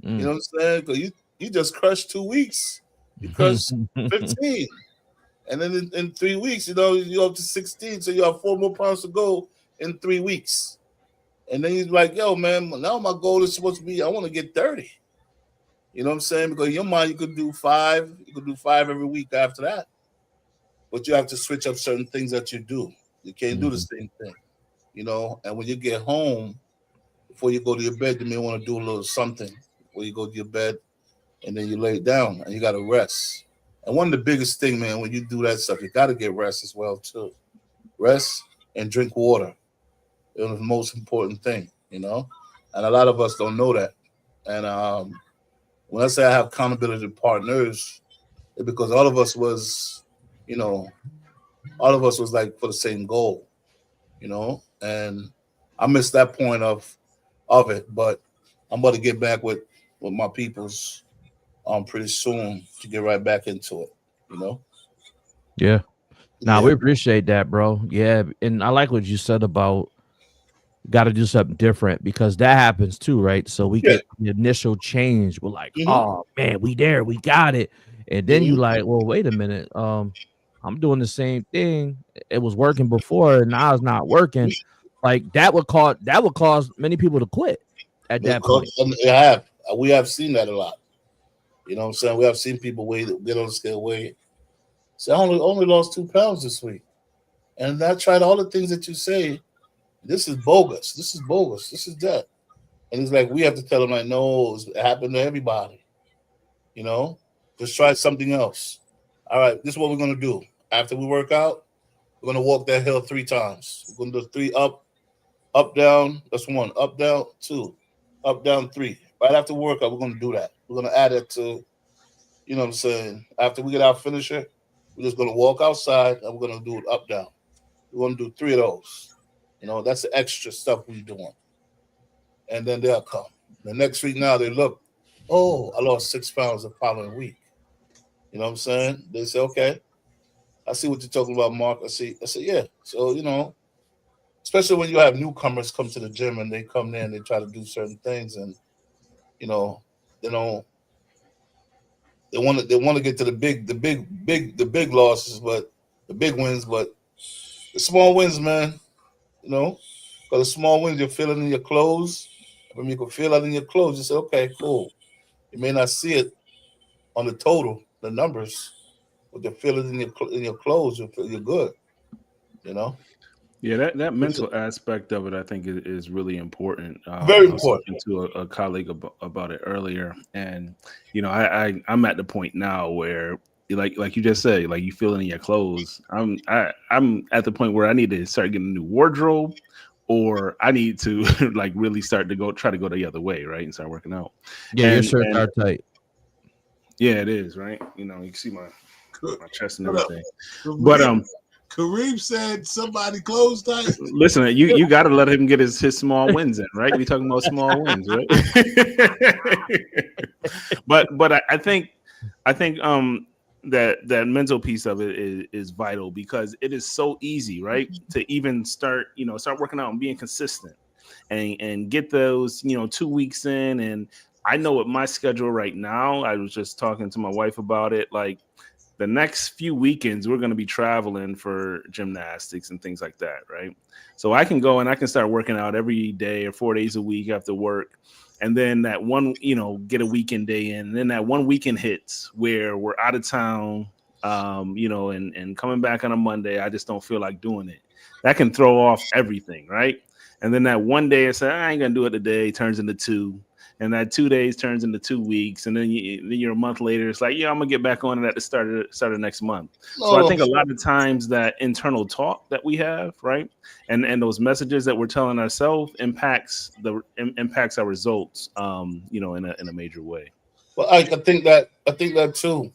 You know what I'm saying? Because you just crushed 2 weeks. You crushed 15. And then in 3 weeks, you're up to 16. So you have 4 more pounds to go in 3 weeks. And then he's like, yo, man, now my goal is supposed to be, I want to get 30. You know what I'm saying? Because in your mind, you could do 5. You could do 5 every week after that. But you have to switch up certain things that you do. You can't do the same thing, And when you get home, before you go to your bed, you may want to do a little something before you go to your bed, and then you lay down and you got to rest. And one of the biggest thing, man, when you do that stuff, you got to get rest as well too. Rest and drink water. It's the most important thing, And a lot of us don't know that. And when I say I have accountability partners, it's because all of us was like for the same goal, and I missed that point of it, but I'm about to get back with my peoples pretty soon to get right back into it, Yeah. We appreciate that, bro. Yeah. And I like what you said about got to do something different, because that happens too, right? So we get the initial change. We're like, oh man, we there, we got it. And then you like, well, wait a minute. I'm doing the same thing. It was working before, and now it's not working. Like that would cause many people to quit at that point. We have seen that a lot. You know what I'm saying? We have seen people get on the scale weight. So I only lost 2 pounds this week. And I tried all the things that you say. This is bogus. This is bogus. This is that. And it's like, we have to tell them, like, no, it happened to everybody. Just try something else. All right, this is what we're going to do. After we work out, we're going to walk that hill 3 times. We're going to do 3 up, down. That's 1. Up, down, 2. Up, down, 3. Right after workout, we're going to do that. We're going to add it to, you know what I'm saying? After we get our finisher, we're just going to walk outside and we're going to do it up, down. We're going to do 3 of those. That's the extra stuff we're doing. And then they'll come. The next week now, they look, oh, I lost 6 pounds the following week. You know what I'm saying? They say, okay, I see what you're talking about, Mark. I said, yeah. So, especially when you have newcomers come to the gym and they come there and they try to do certain things, and, they want to get to the big losses, but the big wins, but the small wins, man, because the small wins, you feel it in your clothes. When you can feel it in your clothes, you say, okay, cool. You may not see it on the total, the numbers, but you feel it in your clothes, you're good, Yeah, that mental aspect of it, I think, is really important. Very I was important. talking to a colleague about it earlier, and I'm at the point now where, like you just said, like you feel it in your clothes. I'm at the point where I need to start getting a new wardrobe, or I need to like really start to try to go the other way, right, and start working out. Yeah, your shirts are tight. Yeah, it is, right. You can see my chest and everything, but Kareem said somebody closed tight. Listen, you got to let him get his small wins in, right? We're talking about small wins, right? but I think that mental piece of it is vital, because it is so easy, right, to even start working out and being consistent and get those 2 weeks in. And I know with my schedule right now, I was just talking to my wife about it, like the next few weekends, we're going to be traveling for gymnastics and things like that, right? So I can go and I can start working out every day or 4 days a week after work. And then that one, get a weekend day in. And then that one weekend hits where we're out of town, and coming back on a Monday, I just don't feel like doing it. That can throw off everything, right? And then that one day I say, I ain't going to do it today, turns into 2. And that 2 days turns into 2 weeks, and then you're a month later. It's like, I'm gonna get back on it at the start of next month. So I think a lot of times that internal talk that we have, right, and those messages that we're telling ourselves impacts our results, in a major way. Well, I think that too.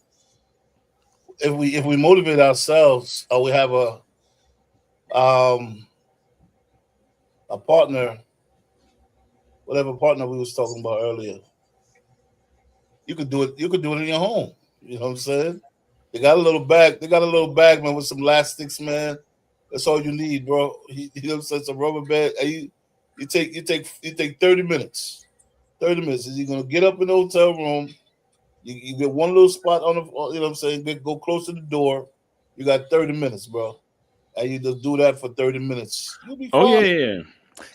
If we motivate ourselves, or we have a partner. Whatever partner we was talking about earlier, You could do it. You could do it in your home. You know what I'm saying? They got a little bag. They got a little bag, man, with some elastics, man. That's all you need, bro. You know what I'm saying? Some rubber band. And you take 30 minutes. 30 minutes. You're gonna get up in the hotel room. You get one little spot on the. You know what I'm saying? Go close to the door. You got 30 minutes, bro. And you just do that for 30 minutes. You'll be fine. Oh yeah.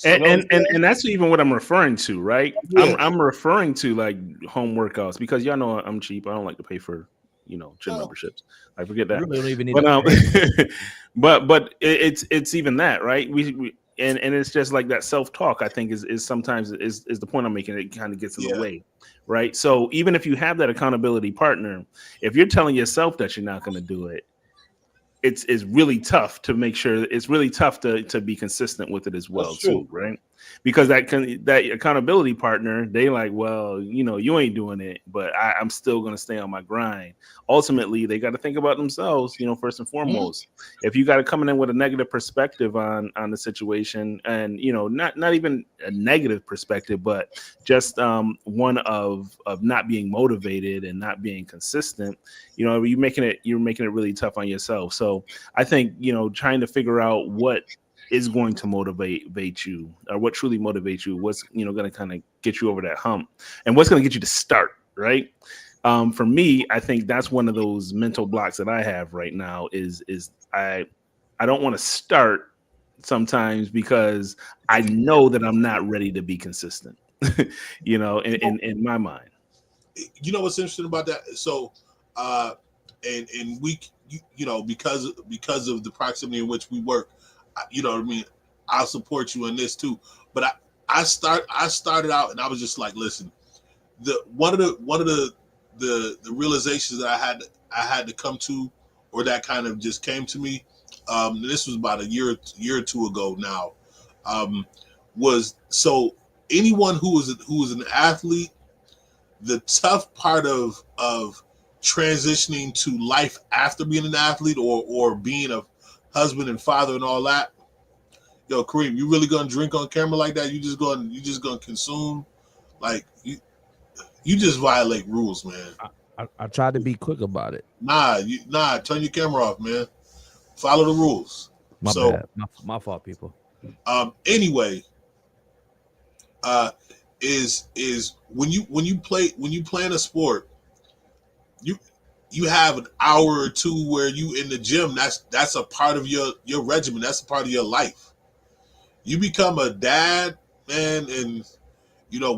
And that's even what I'm referring to, right? Yeah. I'm referring to like home workouts because y'all know I'm cheap. I don't like to pay for gym memberships. I forget that. Really don't even need but it's even that, right? We and it's just like that self-talk. I think is sometimes is the point I'm making. It kind of gets in the way, right? So even if you have that accountability partner, if you're telling yourself that you're not going to do it, it's really tough to make sure. It's really tough to be consistent with it as well, too, right? Because that accountability partner, they like, well, you ain't doing it, but I'm still going to stay on my grind. Ultimately, they got to think about themselves, first and foremost. Mm-hmm. If you got to come in with a negative perspective on the situation, and not even a negative perspective, but just one of not being motivated and not being consistent, you're making it really tough on yourself. So I think trying to figure out what is going to motivate you, or what truly motivates you, what's going to kind of get you over that hump, and what's going to get you to start, right? For me, I think that's one of those mental blocks that I have right now is I don't want to start sometimes because I know that I'm not ready to be consistent, in my mind. You know what's interesting about that? So, and we, because of the proximity in which we work, you know what I mean, I'll support you in this too. But I started out and I was just like, listen, one of the realizations that I had to come to, or that kind of just came to me, this was about a year or two ago now, was so anyone who was an athlete, the tough part of transitioning to life after being an athlete or being a husband and father and all that. Yo, Kareem, you really gonna drink on camera like that? You just gonna consume, like you just violate rules, man. I tried to be quick about it. Nah, turn your camera off, man. Follow the rules. My bad. My fault, people. Anyway, is when you play in a sport, you have an hour or two where you in the gym. That's a part of your regimen. That's a part of your life. You become a dad, man, and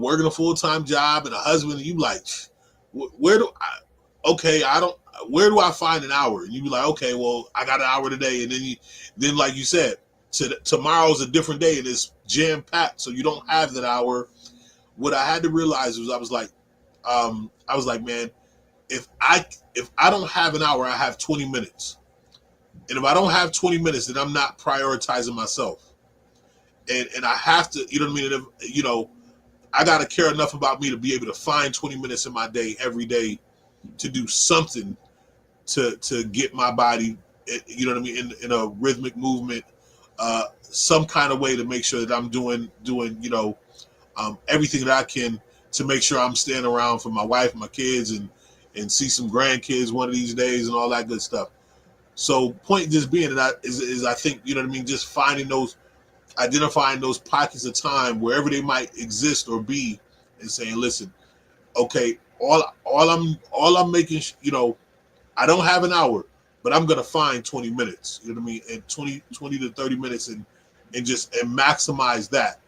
working a full-time job and a husband, and you like, where do I find an hour? And you be like, okay, well, I got an hour today, and then like you said, tomorrow's a different day and it's jam-packed, so you don't have that hour. What I had to realize was I was like, man, if I don't have an hour, I have 20 minutes. And if I don't have 20 minutes, then I'm not prioritizing myself. And I have to, you know what I mean? And if, I got to care enough about me to be able to find 20 minutes in my day, every day, to do something to get my body, you know what I mean, in a rhythmic movement, some kind of way to make sure that I'm doing everything that I can to make sure I'm staying around for my wife and my kids and see some grandkids one of these days and all that good stuff. So point just being that is I think, you know what I mean, just identifying those pockets of time wherever they might exist or be, and saying, listen, okay, all I'm making, I don't have an hour, but I'm gonna find 20 minutes, you know what I mean, and 20 to 30 minutes and maximize that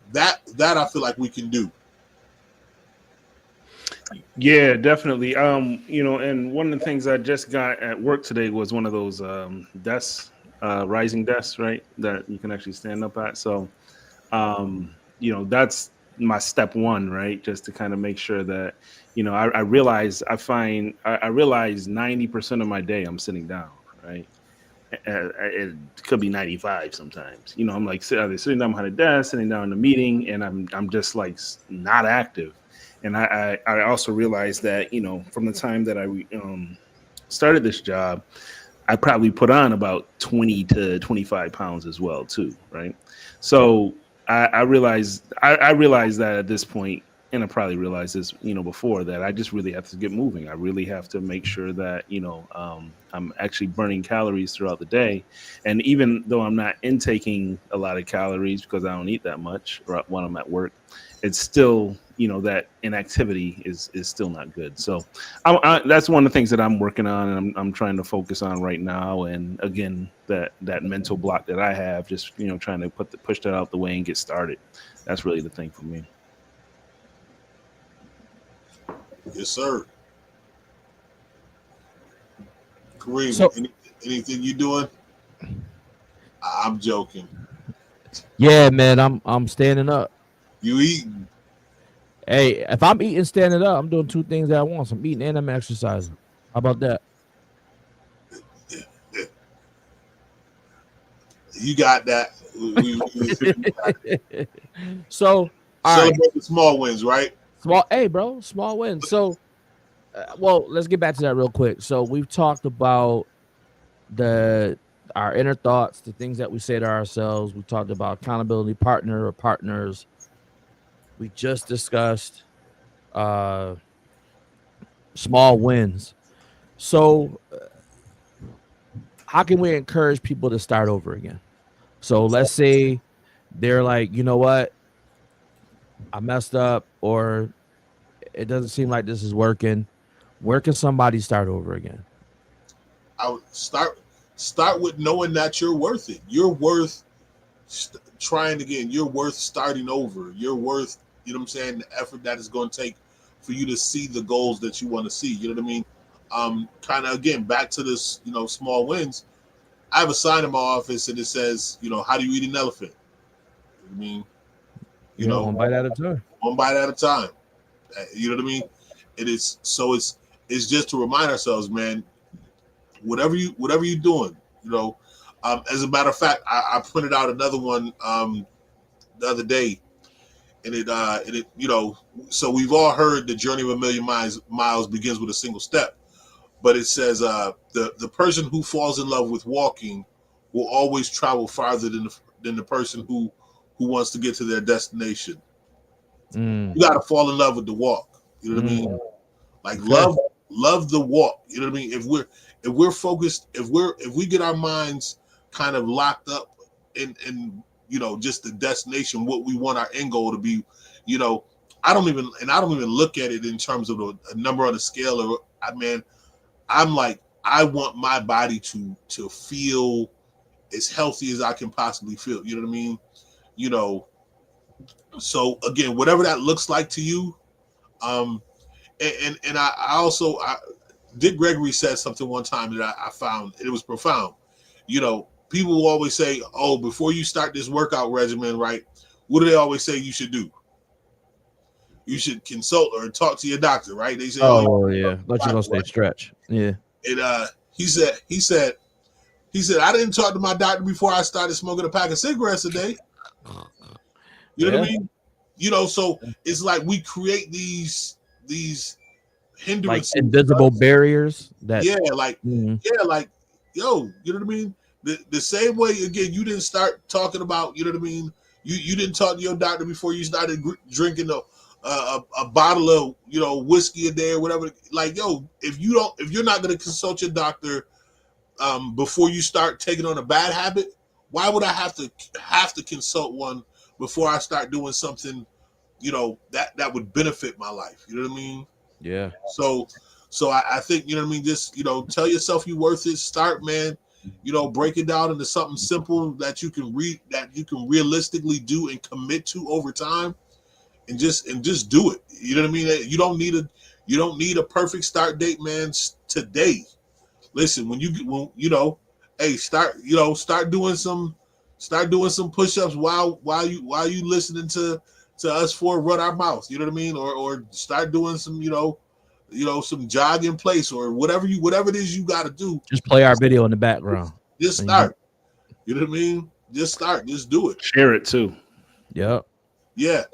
I feel like we can do. Yeah, definitely. And one of the things I just got at work today was one of those desks, rising desks, right? That you can actually stand up at. So, that's my step one, right? Just to kind of make sure that, I realize 90% of my day I'm sitting down, right? It could be 95 sometimes. I'm like sitting down behind a desk, sitting down in a meeting, and I'm just like not active. And I also realized that, from the time that I started this job, I probably put on about 20 to 25 pounds as well, too. Right. So I realized that at this point, and I probably realized this, before, that I just really have to get moving. I really have to make sure that, I'm actually burning calories throughout the day. And even though I'm not intaking a lot of calories because I don't eat that much when I'm at work, it's still, that inactivity is still not good. So that's one of the things that I'm working on, and I'm trying to focus on right now. And again, that mental block that I have, just, trying to push that out the way and get started. That's really the thing for me. Yes, sir. Kareem, so, anything you doing? I'm joking. Yeah, man, I'm standing up. You eating? Hey, if I'm eating standing up, I'm doing two things at once. I'm eating and I'm exercising. How about that? You got that. So, celebrate the small wins, right? Small wins. So, let's get back to that real quick. So, we've talked about our inner thoughts, the things that we say to ourselves. We talked about accountability partner or partners. We just discussed small wins. So, how can we encourage people to start over again? So let's say they're like, you know what, I messed up, or it doesn't seem like this is working. Where can somebody start over again? I would start with knowing that you're worth it. You're worth trying again. You're worth starting over. You're worth, you know what I'm saying, the effort that it's going to take for you to see the goals that you want to see. You know what I mean? Kind of, again, back to this, small wins. I have a sign in my office and it says, how do you eat an elephant? You know what I mean? One bite at a time. One bite at a time. You know what I mean? It is, so it's just to remind ourselves, man, whatever you're doing, as a matter of fact, I printed out another one the other day, and it so we've all heard the journey of a million miles begins with a single step. But it says the person who falls in love with walking will always travel farther than the person who wants to get to their destination. You got to fall in love with the walk. You know what I mean? Like love the walk. You know what I mean? If we're focused, if we get our minds kind of locked up in just the destination, what we want our end goal to be, I don't even look at it in terms of a number on the scale. Or I'm like, I want my body to feel as healthy as I can possibly feel. You know what I mean? So again, whatever that looks like to you, and I also Dick Gregory said something one time that I found, it was profound. People will always say, "Oh, before you start this workout regimen, right? What do they always say you should do? You should consult or talk to your doctor, right?" They say, "Oh yeah, let you go stay stretch." Yeah. And he said, I didn't talk to my doctor before I started smoking a pack of cigarettes a day. You know what I mean? So it's like we create these hindrances, like invisible barriers that yo, you know what I mean? The same way, again, you didn't start talking about, you know what I mean? You didn't talk to your doctor before you started drinking a bottle of whiskey a day or whatever. Like, if you're not going to consult your doctor before you start taking on a bad habit, why would I have to consult one before I start doing something that would benefit my life? You know what I mean? Yeah. So I think, you know what I mean, just tell yourself you're worth it. Start, man. Break it down into something simple that you can realistically do and commit to over time, and just do it. You know what I mean? You don't need a perfect start date, man. Today, listen, hey, start doing some push-ups while you listening to us four run our mouth. You know what I mean? Or start doing some some jog in place, or whatever it is you got to do. Just play our video in the background. Just start. You know what I mean? Just start. Just do it. Share it too. Yep. Yeah.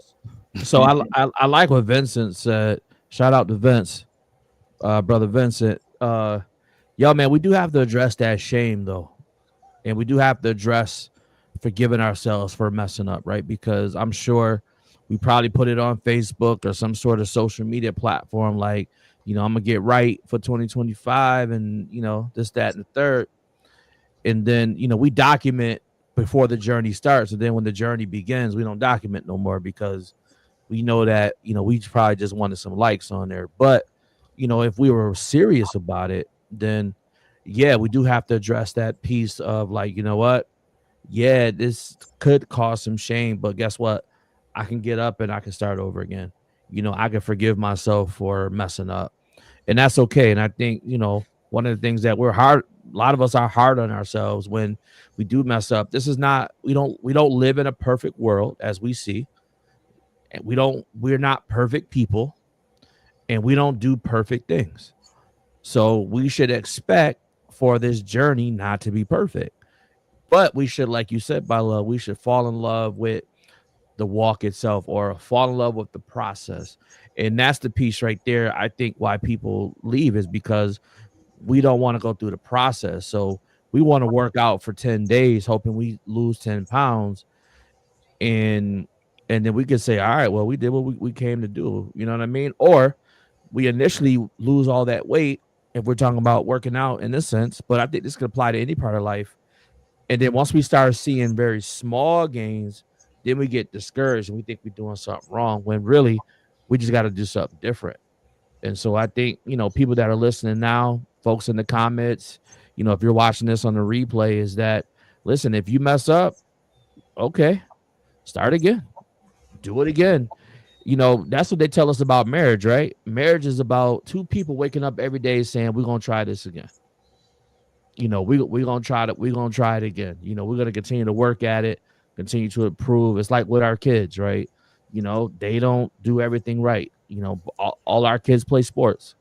So I like what Vincent said. Shout out to Vince, brother Vincent. Yo, man, we do have to address that shame though, and we do have to address forgiving ourselves for messing up, right? Because I'm sure we probably put it on Facebook or some sort of social media platform, like, I'm gonna get right for 2025, and this, that, and the third. And then we document before the journey starts, and then when the journey begins, we don't document no more, because we know that we probably just wanted some likes on there. But if we were serious about it, then yeah, we do have to address that piece of, like, what, yeah, this could cause some shame, but guess what, I can get up and I can start over again. I can forgive myself for messing up, and that's okay. And I think one of the things that we're hard, a lot of us are hard on ourselves when we do mess up. This is not, we don't live in a perfect world, as we see, and we're not perfect people, and we don't do perfect things. So we should expect for this journey not to be perfect, but we should, like you said, by love, we should fall in love with the walk itself, or fall in love with the process. And that's the piece right there. I think why people leave is because we don't want to go through the process. So we want to work out for 10 days, hoping we lose 10 pounds. And then we could say, all right, well, we did what we came to do. You know what I mean? Or we initially lose all that weight, if we're talking about working out in this sense, but I think this could apply to any part of life. And then once we start seeing very small gains, then we get discouraged and we think we're doing something wrong, when really we just got to do something different. And so I think, people that are listening now, folks in the comments, if you're watching this on the replay, is that, listen, if you mess up, okay, start again, do it again. That's what they tell us about marriage, right? Marriage is about two people waking up every day saying, we're going to try this again. We're going to try it. We're going to try it again. We're going to continue to work at it, continue to improve. It's like with our kids, right? They don't do everything right. All our kids play sports.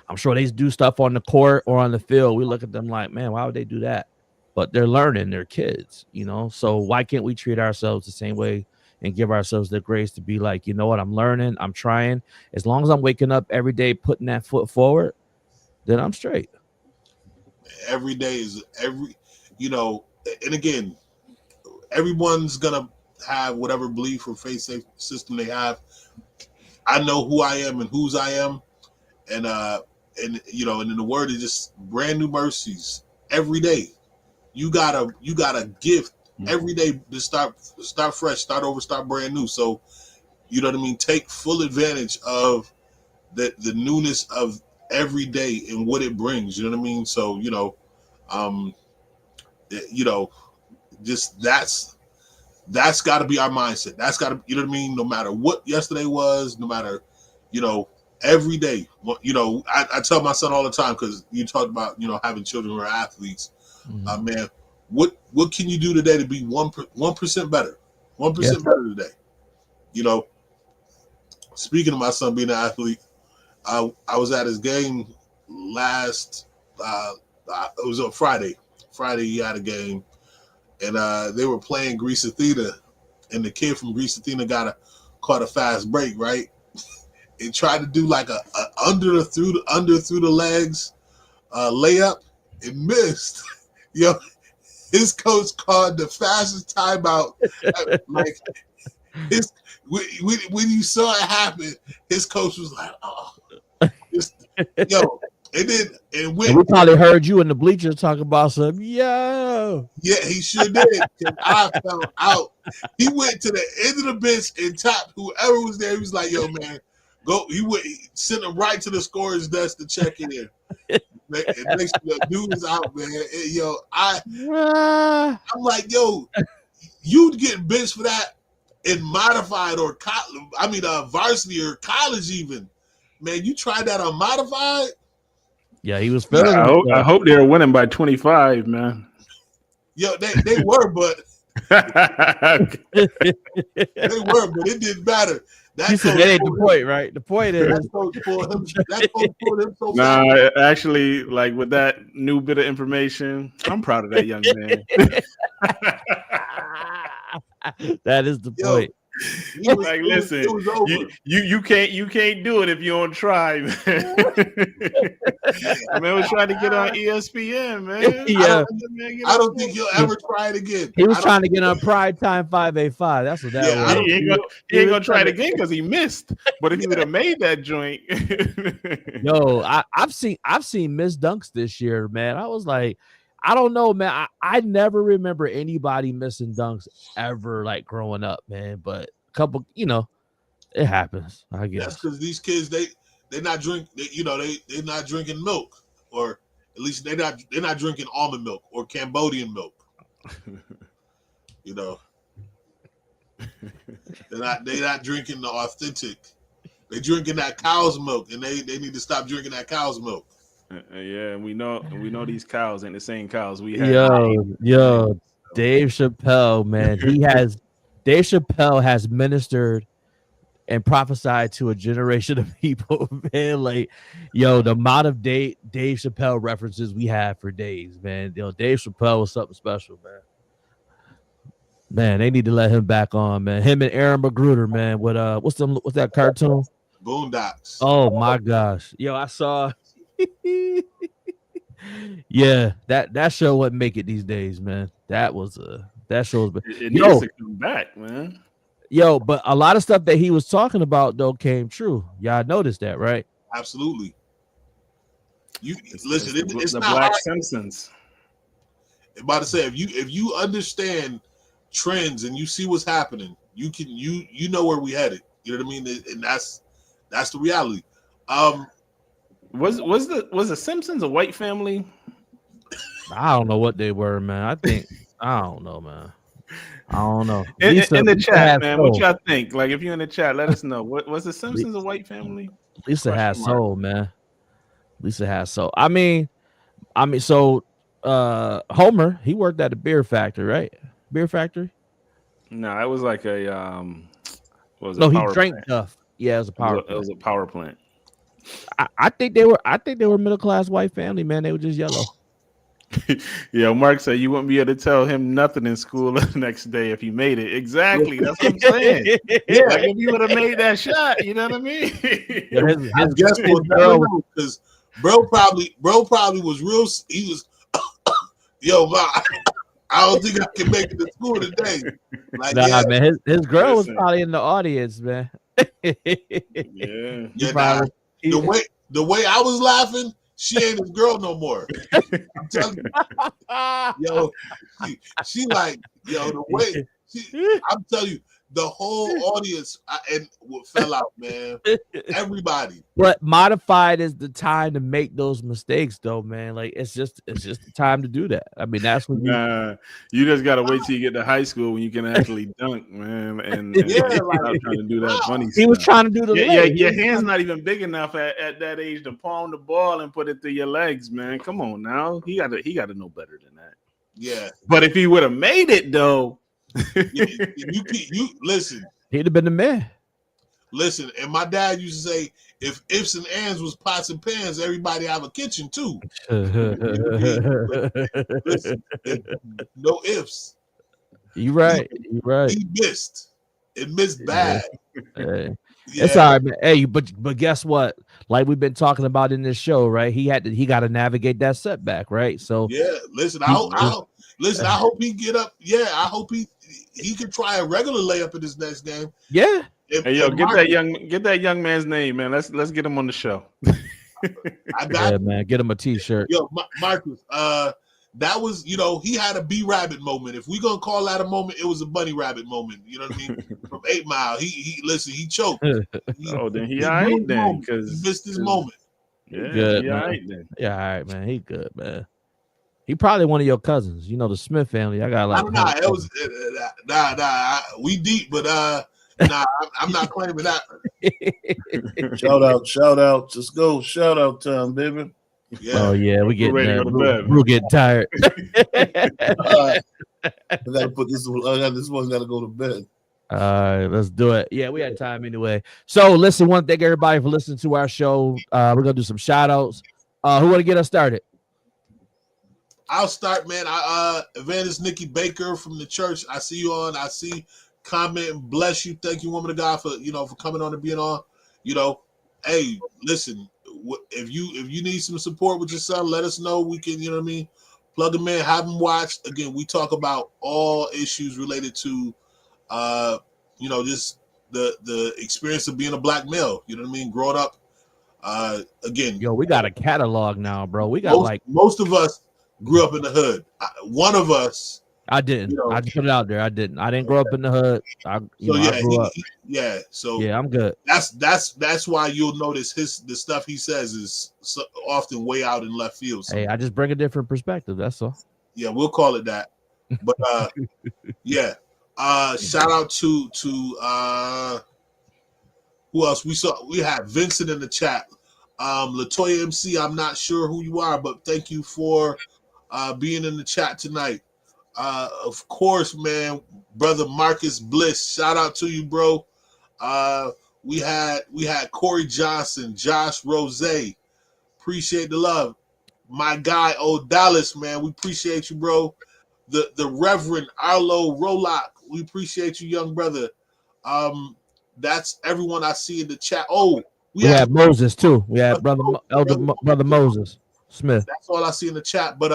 I'm sure they do stuff on the court or on the field. We look at them like, man, why would they do that? But they're learning, they're kids, so why can't we treat ourselves the same way and give ourselves the grace to be like, what, I'm learning, I'm trying. As long as I'm waking up every day, putting that foot forward, then I'm straight. Every day is and again, everyone's gonna have whatever belief or faith system they have. I know who I am and whose I am, and in the word is just brand new mercies every day. You got a gift every day to start fresh, start over, start brand new. So you know what I mean. Take full advantage of the newness of every day and what it brings. You know what I mean. So just that's got to be our mindset. That's got to, you know what I mean. No matter what yesterday was, no matter every day. I tell my son all the time, because you talked about having children who are athletes. Man, what can you do today to be 1% better? 1% better today. Speaking of my son being an athlete, I was at his game last. It was on Friday. Friday he had a game, and they were playing Greece Athena, and the kid from Greece Athena caught a fast break, right? And tried to do like a under through the legs layup and missed. His coach called the fastest timeout. Like when you saw it happen, his coach was like, "Oh, and we probably heard you in the bleachers talking about some, yo." Yeah, he sure did. I found out. He went to the end of the bench and tapped whoever was there. He was like, "Yo, man, go." He sent him right to the scorer's desk to check in. And next the dude is out, man. And, I'm like, yo, you'd get benched for that in modified or varsity or college even. Man, you tried that on modified? Yeah, he was feeling I hope they were winning by 25, man. Yo, they were, but they were, but it didn't matter. That ain't the point, right? The point is that coach pulled him so fast. Actually, like with that new bit of information, I'm proud of that young man. That is the point. Like, listen, you can't do it if you don't try, man. Man was trying to get on ESPN, man. Yeah, I don't think he'll ever try it again. He was trying to get on Pride Time 585. That's what that was. He ain't gonna try it again because he missed. But if he would have made that joint, yo, I've seen missed dunks this year, man. I was like, I don't know, man. I never remember anybody missing dunks ever, like growing up, man. But a couple, it happens. I guess that's because these kids they're not they're not drinking milk, or at least they're not drinking almond milk or Cambodian milk. They're not drinking the authentic. They're drinking that cow's milk, and they need to stop drinking that cow's milk. Yeah, we know these cows ain't the same cows we had. Yo, Dave Chappelle, man, Dave Chappelle has ministered and prophesied to a generation of people, man. Like, the amount of Dave Chappelle references we have for days, man. Dave Chappelle was something special, man. Man, they need to let him back on, man. Him and Aaron Magruder, man. With what's that cartoon? Boondocks. Oh my gosh, yo, I saw. Yeah, that show wouldn't make it these days, man. That show was. It needs to come back, man. Yo, but a lot of stuff that he was talking about though came true. Y'all noticed that, right? Absolutely. It's the not Black hard. Simpsons. I'm about to say, if you understand trends and you see what's happening, you know where we headed. You know what I mean? And that's the reality. Was the Simpsons a white family? I don't know what they were, man. I don't know, man. I don't know. In the chat, man, what y'all think? Like, if you're in the chat, let us know. Was the Simpsons a white family? Lisa has soul, man. Lisa has soul. I mean, so Homer, he worked at a beer factory, right? Beer factory? No, it was like a he drank stuff. Yeah, it was a power plant. It was a power plant. I think they were middle class white family, man. They were just yellow. Yeah, Mark said you wouldn't be able to tell him nothing in school the next day if he made it. Exactly, that's what I'm saying. Yeah, like if you would have made that shot, you know what I mean? I guess because bro probably was real. He was, yo, I don't think I can make it to school today. Like, man, his girl was probably in the audience, man. Yeah. The way I was laughing, she ain't his girl no more. I'm telling you, yo, she like, the way I'm telling you, the whole audience fell out, man. Everybody. But modified is the time to make those mistakes, though, man. Like it's just the time to do that. I mean, that's what you just gotta wait till you get to high school when you can actually dunk, man. And stop trying to do that funny stuff. He was trying to do the leg. Your hand's not even big enough at that age to palm the ball and put it through your legs, man. Come on now. He gotta know better than that. Yeah. But if he would have made it though. you listen. He'd have been the man. Listen, and my dad used to say, if ifs and ands was pots and pans, everybody have a kitchen too. Listen, no ifs. You right. He missed. It missed bad. Hey. Yeah. It's all right, man. Hey, but guess what? Like we've been talking about in this show, right? He got to navigate that setback, right? So yeah. Listen, I hope he get up. Yeah, I hope he could try a regular layup in his next game. Yeah. Hey, yo, get that young man's name, man. Let's get him on the show. I got man. Get him a t-shirt. Yo, Marcus, that was, he had a B Rabbit moment. If we gonna call that a moment, it was a Bunny Rabbit moment. You know what I mean? From 8 Mile, he choked. Then he all right then, because he missed his moment. Yeah, good, he all man. right then. Yeah, all right, man. He good, man. He probably one of your cousins. The Smith family. I got like. We deep, but I'm not claiming that. Shout out. Let's go. Shout out time, baby. Yeah. Oh yeah, we getting ready to go to bed. We're getting tired. I gotta put this one. This one's gotta go to bed. All right, let's do it. Yeah, we had time anyway. So listen, want to thank everybody for listening to our show. We're gonna do some shout outs. Who want to get us started? I'll start, man. Evangelist Nikki Baker from the church. I see you on. I see comment. Bless you. Thank you, woman of God, for for coming on and being on. Hey, listen. If you need some support with your son, let us know. We can, plug him in, have him watch. Again, we talk about all issues related to, just the experience of being a black male. You know what I mean? Growing up. Again, yo, we got a catalog now, bro. We got most of us grew up in the hood. One of us. I didn't. I just put it out there. I didn't. I didn't grow up in the hood. I grew up. So yeah, I'm good. That's why you'll notice the stuff he says is often way out in left field. Hey, I just bring a different perspective. That's all. Yeah, we'll call it that. But yeah. Shout out to who else we saw? We had Vincent in the chat. Latoya MC, I'm not sure who you are, but thank you for being in the chat tonight. Of course, man, brother Marcus Bliss. Shout out to you, bro. We had Corey Johnson, Josh Rose. Appreciate the love. My guy, Dallas, man. We appreciate you, bro. The Reverend Arlo Rolock. We appreciate you, young brother. That's everyone I see in the chat. We had Moses too. We had brother Moses Smith. That's all I see in the chat. But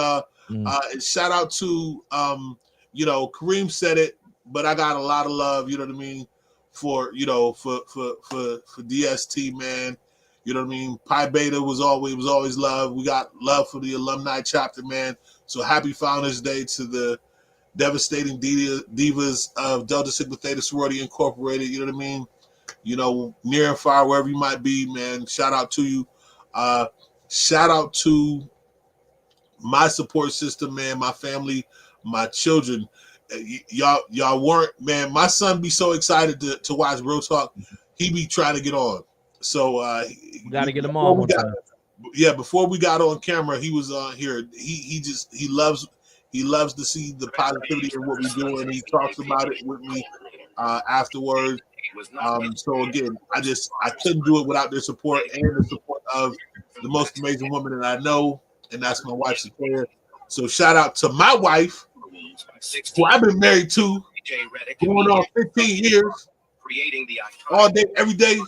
shout out to Kareem said it, but I got a lot of love, you know what I mean, for DST, man. You know what I mean? Pi Beta was always love. We got love for the alumni chapter, man. So happy Founders Day to the devastating divas of Delta Sigma Theta Sorority Incorporated, you know what I mean? Near and far, wherever you might be, man, shout out to you. Shout out to my support system, man, my family, my children. Y'all weren't, man, my son be so excited to watch Bro Talk. He be trying to get on. So we got to get him on one time. Yeah, before we got on camera, he was here. He loves to see the positivity of what we do, and he talks about it with me afterwards. So again, I couldn't do it without their support and the support of the most amazing woman that I know, and that's my wife, Sequoia. So shout out to my wife, who I've been married to going on 15 years, all day, every day.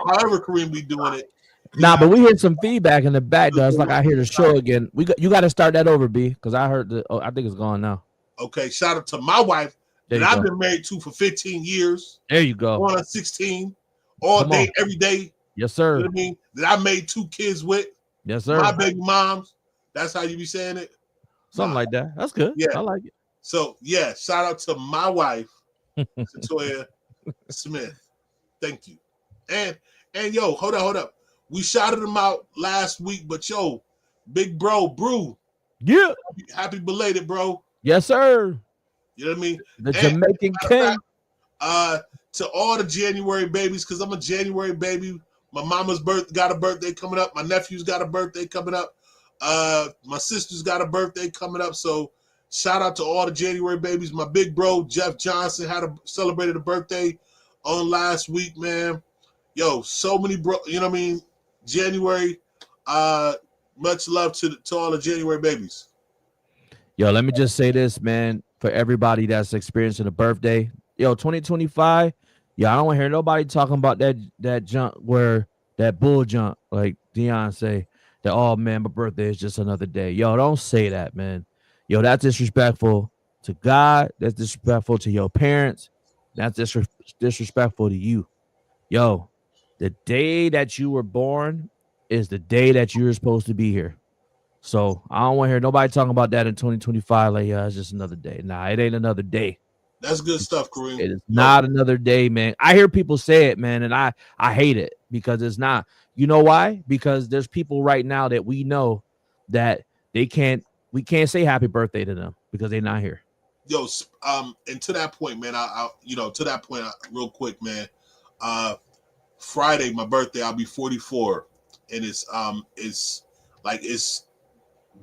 However Kareem be doing it. Nah, but we heard some feedback in the back, though. It's like I hear the show again. You got to start that over, B, because I heard I think it's gone now. Okay, shout out to my wife that I've been married to for 15 years. There you go. Going on 16, all day, every day. Yes, sir. You know what I mean? That I made 2 kids with. Yes, sir. My baby moms. That's how you be saying it. Something like that. That's good. Yeah, I like it. So yeah, shout out to my wife, Latoya Smith. Thank you. And yo, hold up. We shouted him out last week, but yo, big bro, yeah, happy belated, bro. Yes, sir. You know what I mean? The Jamaican king. To all the January babies, because I'm a January baby. My mama's got a birthday coming up. My nephew's got a birthday coming up. My sister's got a birthday coming up. So shout out to all the January babies. My big bro, Jeff Johnson, celebrated a birthday on last week, man. Yo, so many bro, you know what I mean? January, much love to all the January babies. Yo, let me just say this, man, for everybody that's experiencing a birthday. Yo, 2025, yo, I don't want to hear nobody talking about that junk where that bull junk, like Dion say, that, oh, man, my birthday is just another day. Yo, don't say that, man. Yo, that's disrespectful to God. That's disrespectful to your parents. That's disrespectful to you. Yo, the day that you were born is the day that you're supposed to be here. So I don't want to hear nobody talking about that in 2025. Like, yeah, it's just another day. Nah, it ain't another day. That's good stuff, Kareem. It is not another day, man. I hear people say it, man, and I hate it because it's not. You know why? Because there's people right now that we know that we can't say happy birthday to them because they're not here. Yo, and to that point, man, real quick, man. Friday, my birthday, I'll be 44, and it's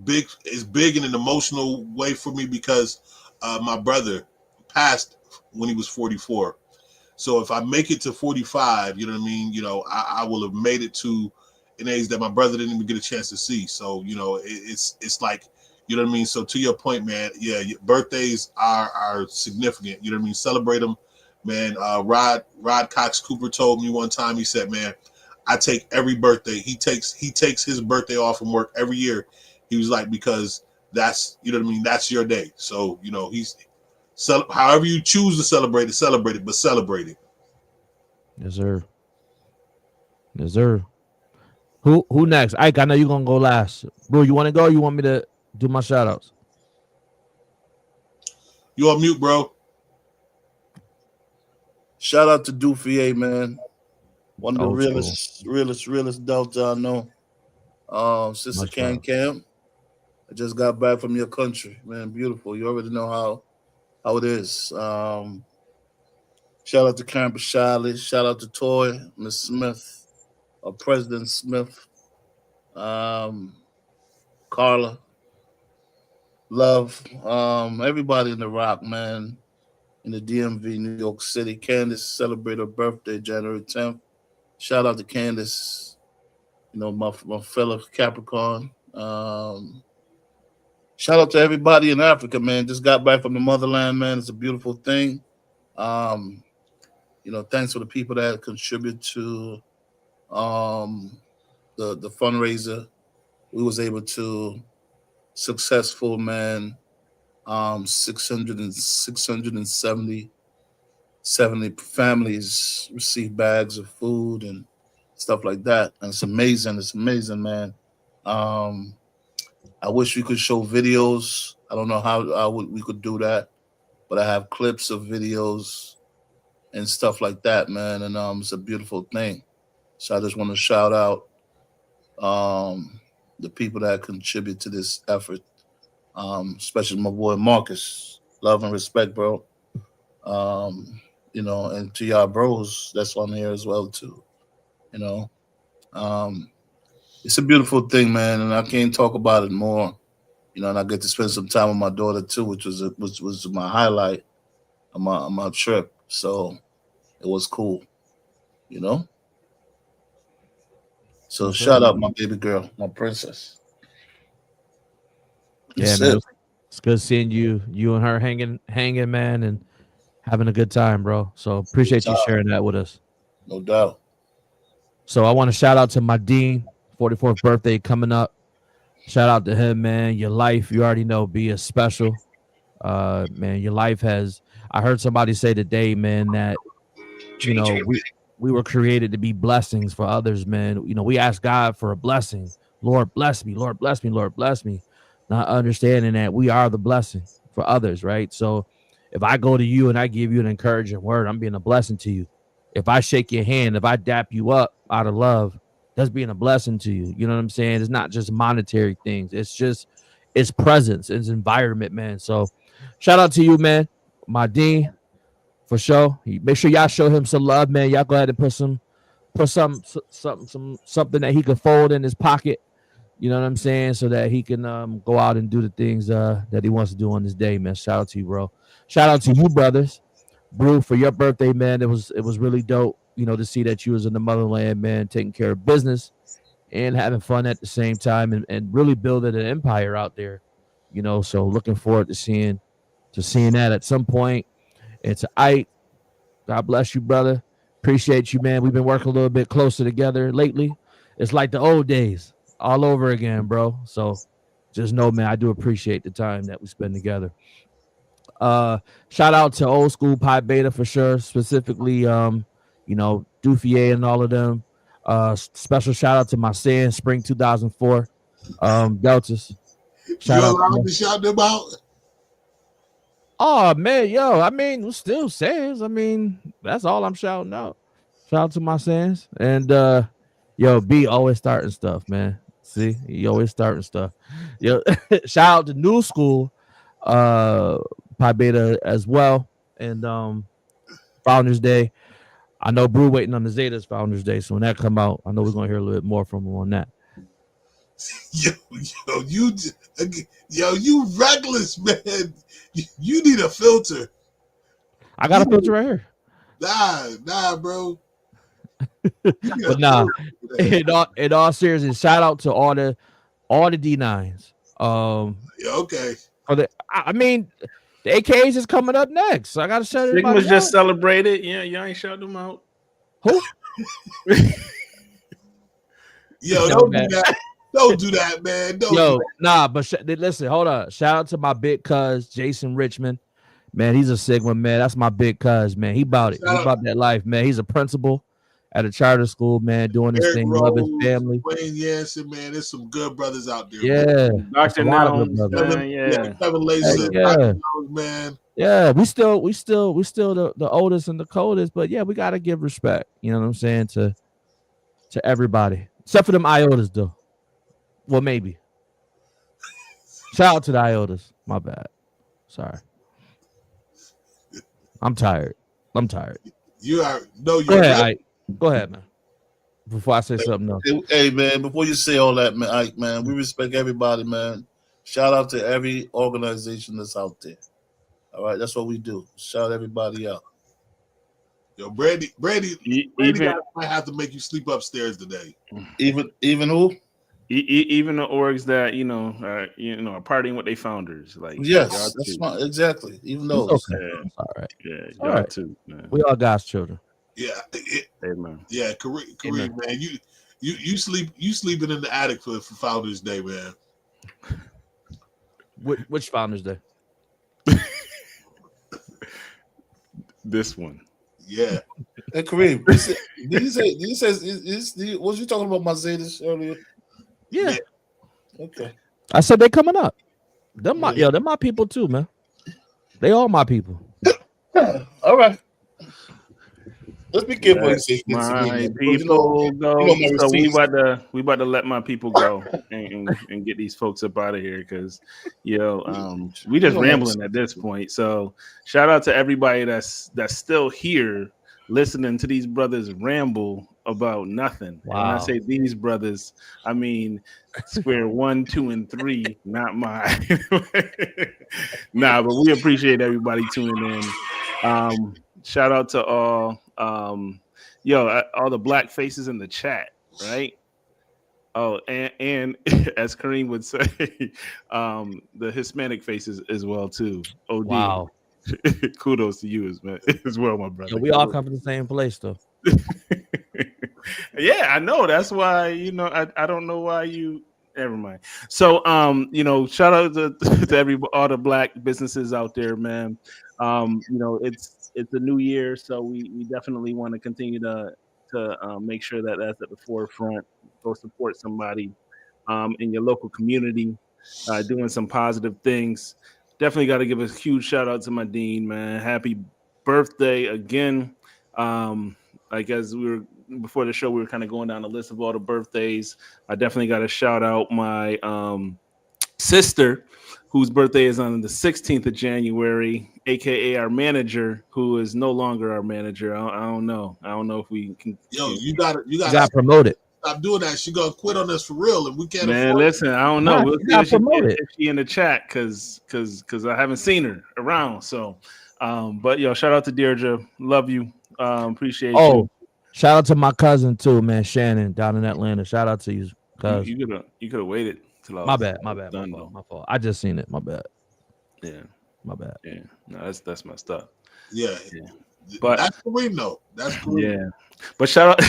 big. It's big in an emotional way for me because my brother passed when he was 44. So if I make it to 45, you know what I mean? I will have made it to an age that my brother didn't even get a chance to see. So, it's like, You know what I mean? So to your point, man, yeah, birthdays are significant. You know what I mean? Celebrate them, man. Rod Cox Cooper told me one time, he said, man, I take every birthday. He takes his birthday off from work every year. He was like, because that's, you know what I mean, that's your day. So, you know, however you choose to celebrate it, but celebrate it. Yes, sir. Yes, sir. Who next? Ike, I know you're gonna go last. Bro, you wanna go? You want me to do my shout outs? You on mute, bro. Shout out to Dufie, man. One of the realest Delta I know. Sister Cam. I just got back from your country, man. Beautiful. You already know how it is. Shout out to Campus Shiley. Shout out to Toy, Miss Smith, President Smith, Carla, Love, everybody in the Rock, man, in the DMV, New York City. Candace celebrated her birthday January 10th. Shout out to Candace, you know, my fellow Capricorn. Shout out to everybody in Africa, man. Just got back from the motherland, man. It's a beautiful thing. You know, thanks for the people that contribute to the fundraiser. We was able to successful, man. 670 families receive bags of food and stuff like that. And it's amazing. It's amazing, man. I wish we could show videos. I don't know how we could do that, but I have clips of videos and stuff like that, man. And it's a beautiful thing. So I just want to shout out the people that contribute to this effort, especially my boy Marcus. Love and respect, bro. You know, and to y'all bros that's on here as well too. You know, it's a beautiful thing, man, and I can't talk about it more. You know, and I get to spend some time with my daughter too, which was my highlight of my trip. So it was cool, you know. So shout out my baby girl, my princess. Yeah, man. It's good seeing you and her hanging, man, and having a good time, bro. So appreciate you sharing that with us. No doubt. So I want to shout out to my dean, 44th birthday coming up. Shout out to him, man. Your life, you already know, be a special. Man, your life has. I heard somebody say today, man, that you know we were created to be blessings for others, man. You know, we ask God for a blessing. Lord bless me, Lord bless me, Lord bless me. Not understanding that we are the blessing for others, right? So if I go to you and I give you an encouraging word, I'm being a blessing to you. If I shake your hand, if I dap you up out of love, that's being a blessing to you. You know what I'm saying? It's not just monetary things. It's presence, it's environment, man. So shout out to you, man. My dean, for sure. Make sure y'all show him some love, man. Y'all go ahead and put something that he could fold in his pocket. You know what I'm saying? So that he can go out and do the things that he wants to do on this day, man. Shout out to you, bro. Shout out to you, brothers. Brew, for your birthday, man. It was really dope, you know, to see that you was in the motherland, man, taking care of business and having fun at the same time and really building an empire out there. You know, so looking forward to seeing that at some point. And to Ike, God bless you, brother. Appreciate you, man. We've been working a little bit closer together lately. It's like the old days all over again, bro. So just know, man, I do appreciate the time that we spend together. Shout out to Old School Pi Beta for sure, specifically you know, Dufie and all of them. Special shout out to my Sand Spring 2004 Deltas. Shout out to shout them out. Oh man, yo, I mean, still Sands. I mean, that's all I'm shouting out. Shout out to my Sands. And yo, B always starting stuff, man. See, he always starting stuff. Yo, shout out to New School, Pi Beta as well. And Founders Day. I know Brew waiting on the Zetas Founders Day. So when that come out, I know we're gonna hear a little bit more from him on that. You reckless, man. You need a filter. I got a filter right here. Nah, bro. But nah, in all seriousness, shout out to all the D9s, Yeah, okay. I mean, the AKAs is coming up next. So I gotta shout everybody Sigma's just out. celebrated. Yeah, y'all ain't shout them out. Who? Yo, don't do that. Don't do that, man. Don't do that. Nah, but listen, hold on. Shout out to my big cuz, Jason Richmond. Man, he's a Sigma, man. That's my big cuz, man. He about it. He about that life, man. He's a principal at a charter school, man, doing his thing. Love his family. Wayne Yanson, man. There's some good brothers out there. Yeah. Dr. Nelms, man. Yeah. Kevin Lacy, yeah. man. Yeah, we still the oldest and the coldest, but yeah, we gotta give respect. You know what I'm saying to everybody, except for them iotas, though. Well, maybe. Shout out to the iotas. My bad. Sorry. I'm tired. You are no. Go ahead, Ike. Go ahead, man. Before I say something else. Hey, man. Before you say all that, man, Ike, man, we respect everybody, man. Shout out to every organization that's out there. All right, that's what we do. Shout everybody out. Yo, Brandy might have to make you sleep upstairs today. Even who? Even the orgs that are partying with their founders. Like yes, that's smart. Exactly. Even those. Okay. All right. Yeah, y'all too, man. We all God's children. Yeah. Amen. Yeah, Kareem, man. You sleeping in the attic for Founders Day, man. Which Founders Day? This one. Yeah. Hey, Kareem, was you talking about Mercedes earlier? Yeah. Okay. I said they coming up. They're my people too, man. They all my people. All right. Let's be careful. My people go. So we about to let my people go and get these folks up out of here because we just rambling at this point. So shout out to everybody that's still here listening to these brothers ramble about nothing. Wow. When I say these brothers, I mean square 1, 2, and 3, not mine. Nah, but we appreciate everybody tuning in. Shout out to all all the black faces in the chat, right? Oh, and as Kareem would say, the Hispanic faces as well too. OD. Wow. Kudos to you as well, my brother. We all come from the same place, though. Yeah, I know. That's why I don't know why you. Never mind. So shout out to all the black businesses out there, man. It's a new year, so we definitely want to continue to make sure that that's at the forefront. Go support somebody in your local community, doing some positive things. Definitely got to give a huge shout out to my dean, man. Happy birthday again. Like as we were before the show, we were kind of going down the list of all the birthdays. I definitely got to shout out my sister, whose birthday is on the 16th of January, aka our manager, who is no longer our manager. I don't know. I don't know if we can. Yo, you got promoted. Stop doing that. She gonna quit on us for real, and we can't. Man, listen, I don't know. We'll see if she in the chat because I haven't seen her around. So, but shout out to Deirdre. Love you. Appreciate you. Shout out to my cousin too, man, Shannon down in Atlanta. Shout out to you, cuz. You could have waited till I was my bad. My fault. I just seen it. My bad. Yeah. My bad. Yeah. No, that's messed up. Yeah. But that's Kareem though. That's Kareem. Yeah. But shout out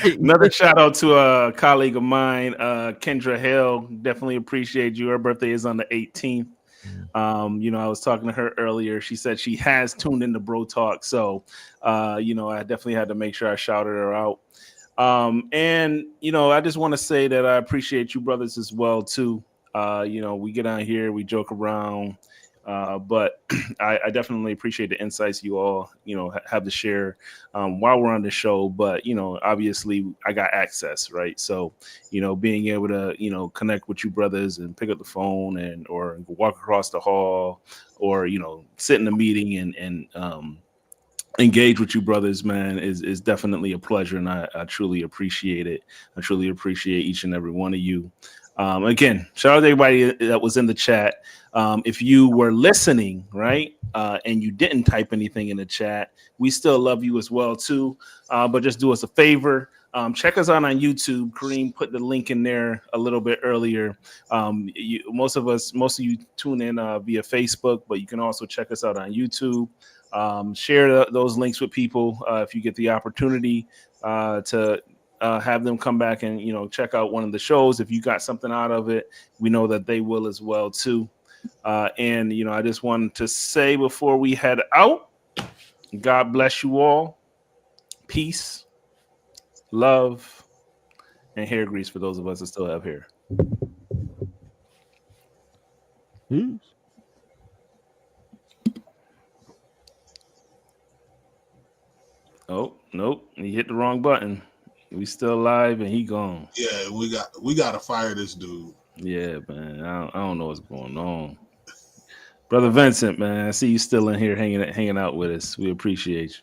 another shout out to a colleague of mine, Kendra Hale. Definitely appreciate you. Her birthday is on the 18th. I was talking to her earlier. She said she has tuned into Bro Talk. So I definitely had to make sure I shouted her out. I just want to say that I appreciate you brothers as well too. We get on here, we joke around. But I definitely appreciate the insights you all, have to share while we're on the show. But, obviously I got access, right? So, being able to, connect with you brothers and pick up the phone or walk across the hall or, sit in a meeting and engage with you brothers, man, is definitely a pleasure. And I truly appreciate it. I truly appreciate each and every one of you. Again, shout out to everybody that was in the chat. If you were listening, right, and you didn't type anything in the chat, we still love you as well too. But just do us a favor. Check us out on YouTube. Kareem put the link in there a little bit earlier. Most of you tune in via Facebook, but you can also check us out on YouTube. Share those links with people if you get the opportunity to have them come back and check out one of the shows. If you got something out of it, we know that they will as well too. And I just wanted to say before we head out, God bless you all. Peace, love, and hair grease for those of us that still have hair. Oh, nope. He hit the wrong button. We still alive and he gone. Yeah, we gotta fire this dude. Yeah, man. I don't know what's going on. Brother Vincent, man. I see you still in here hanging out with us. We appreciate you.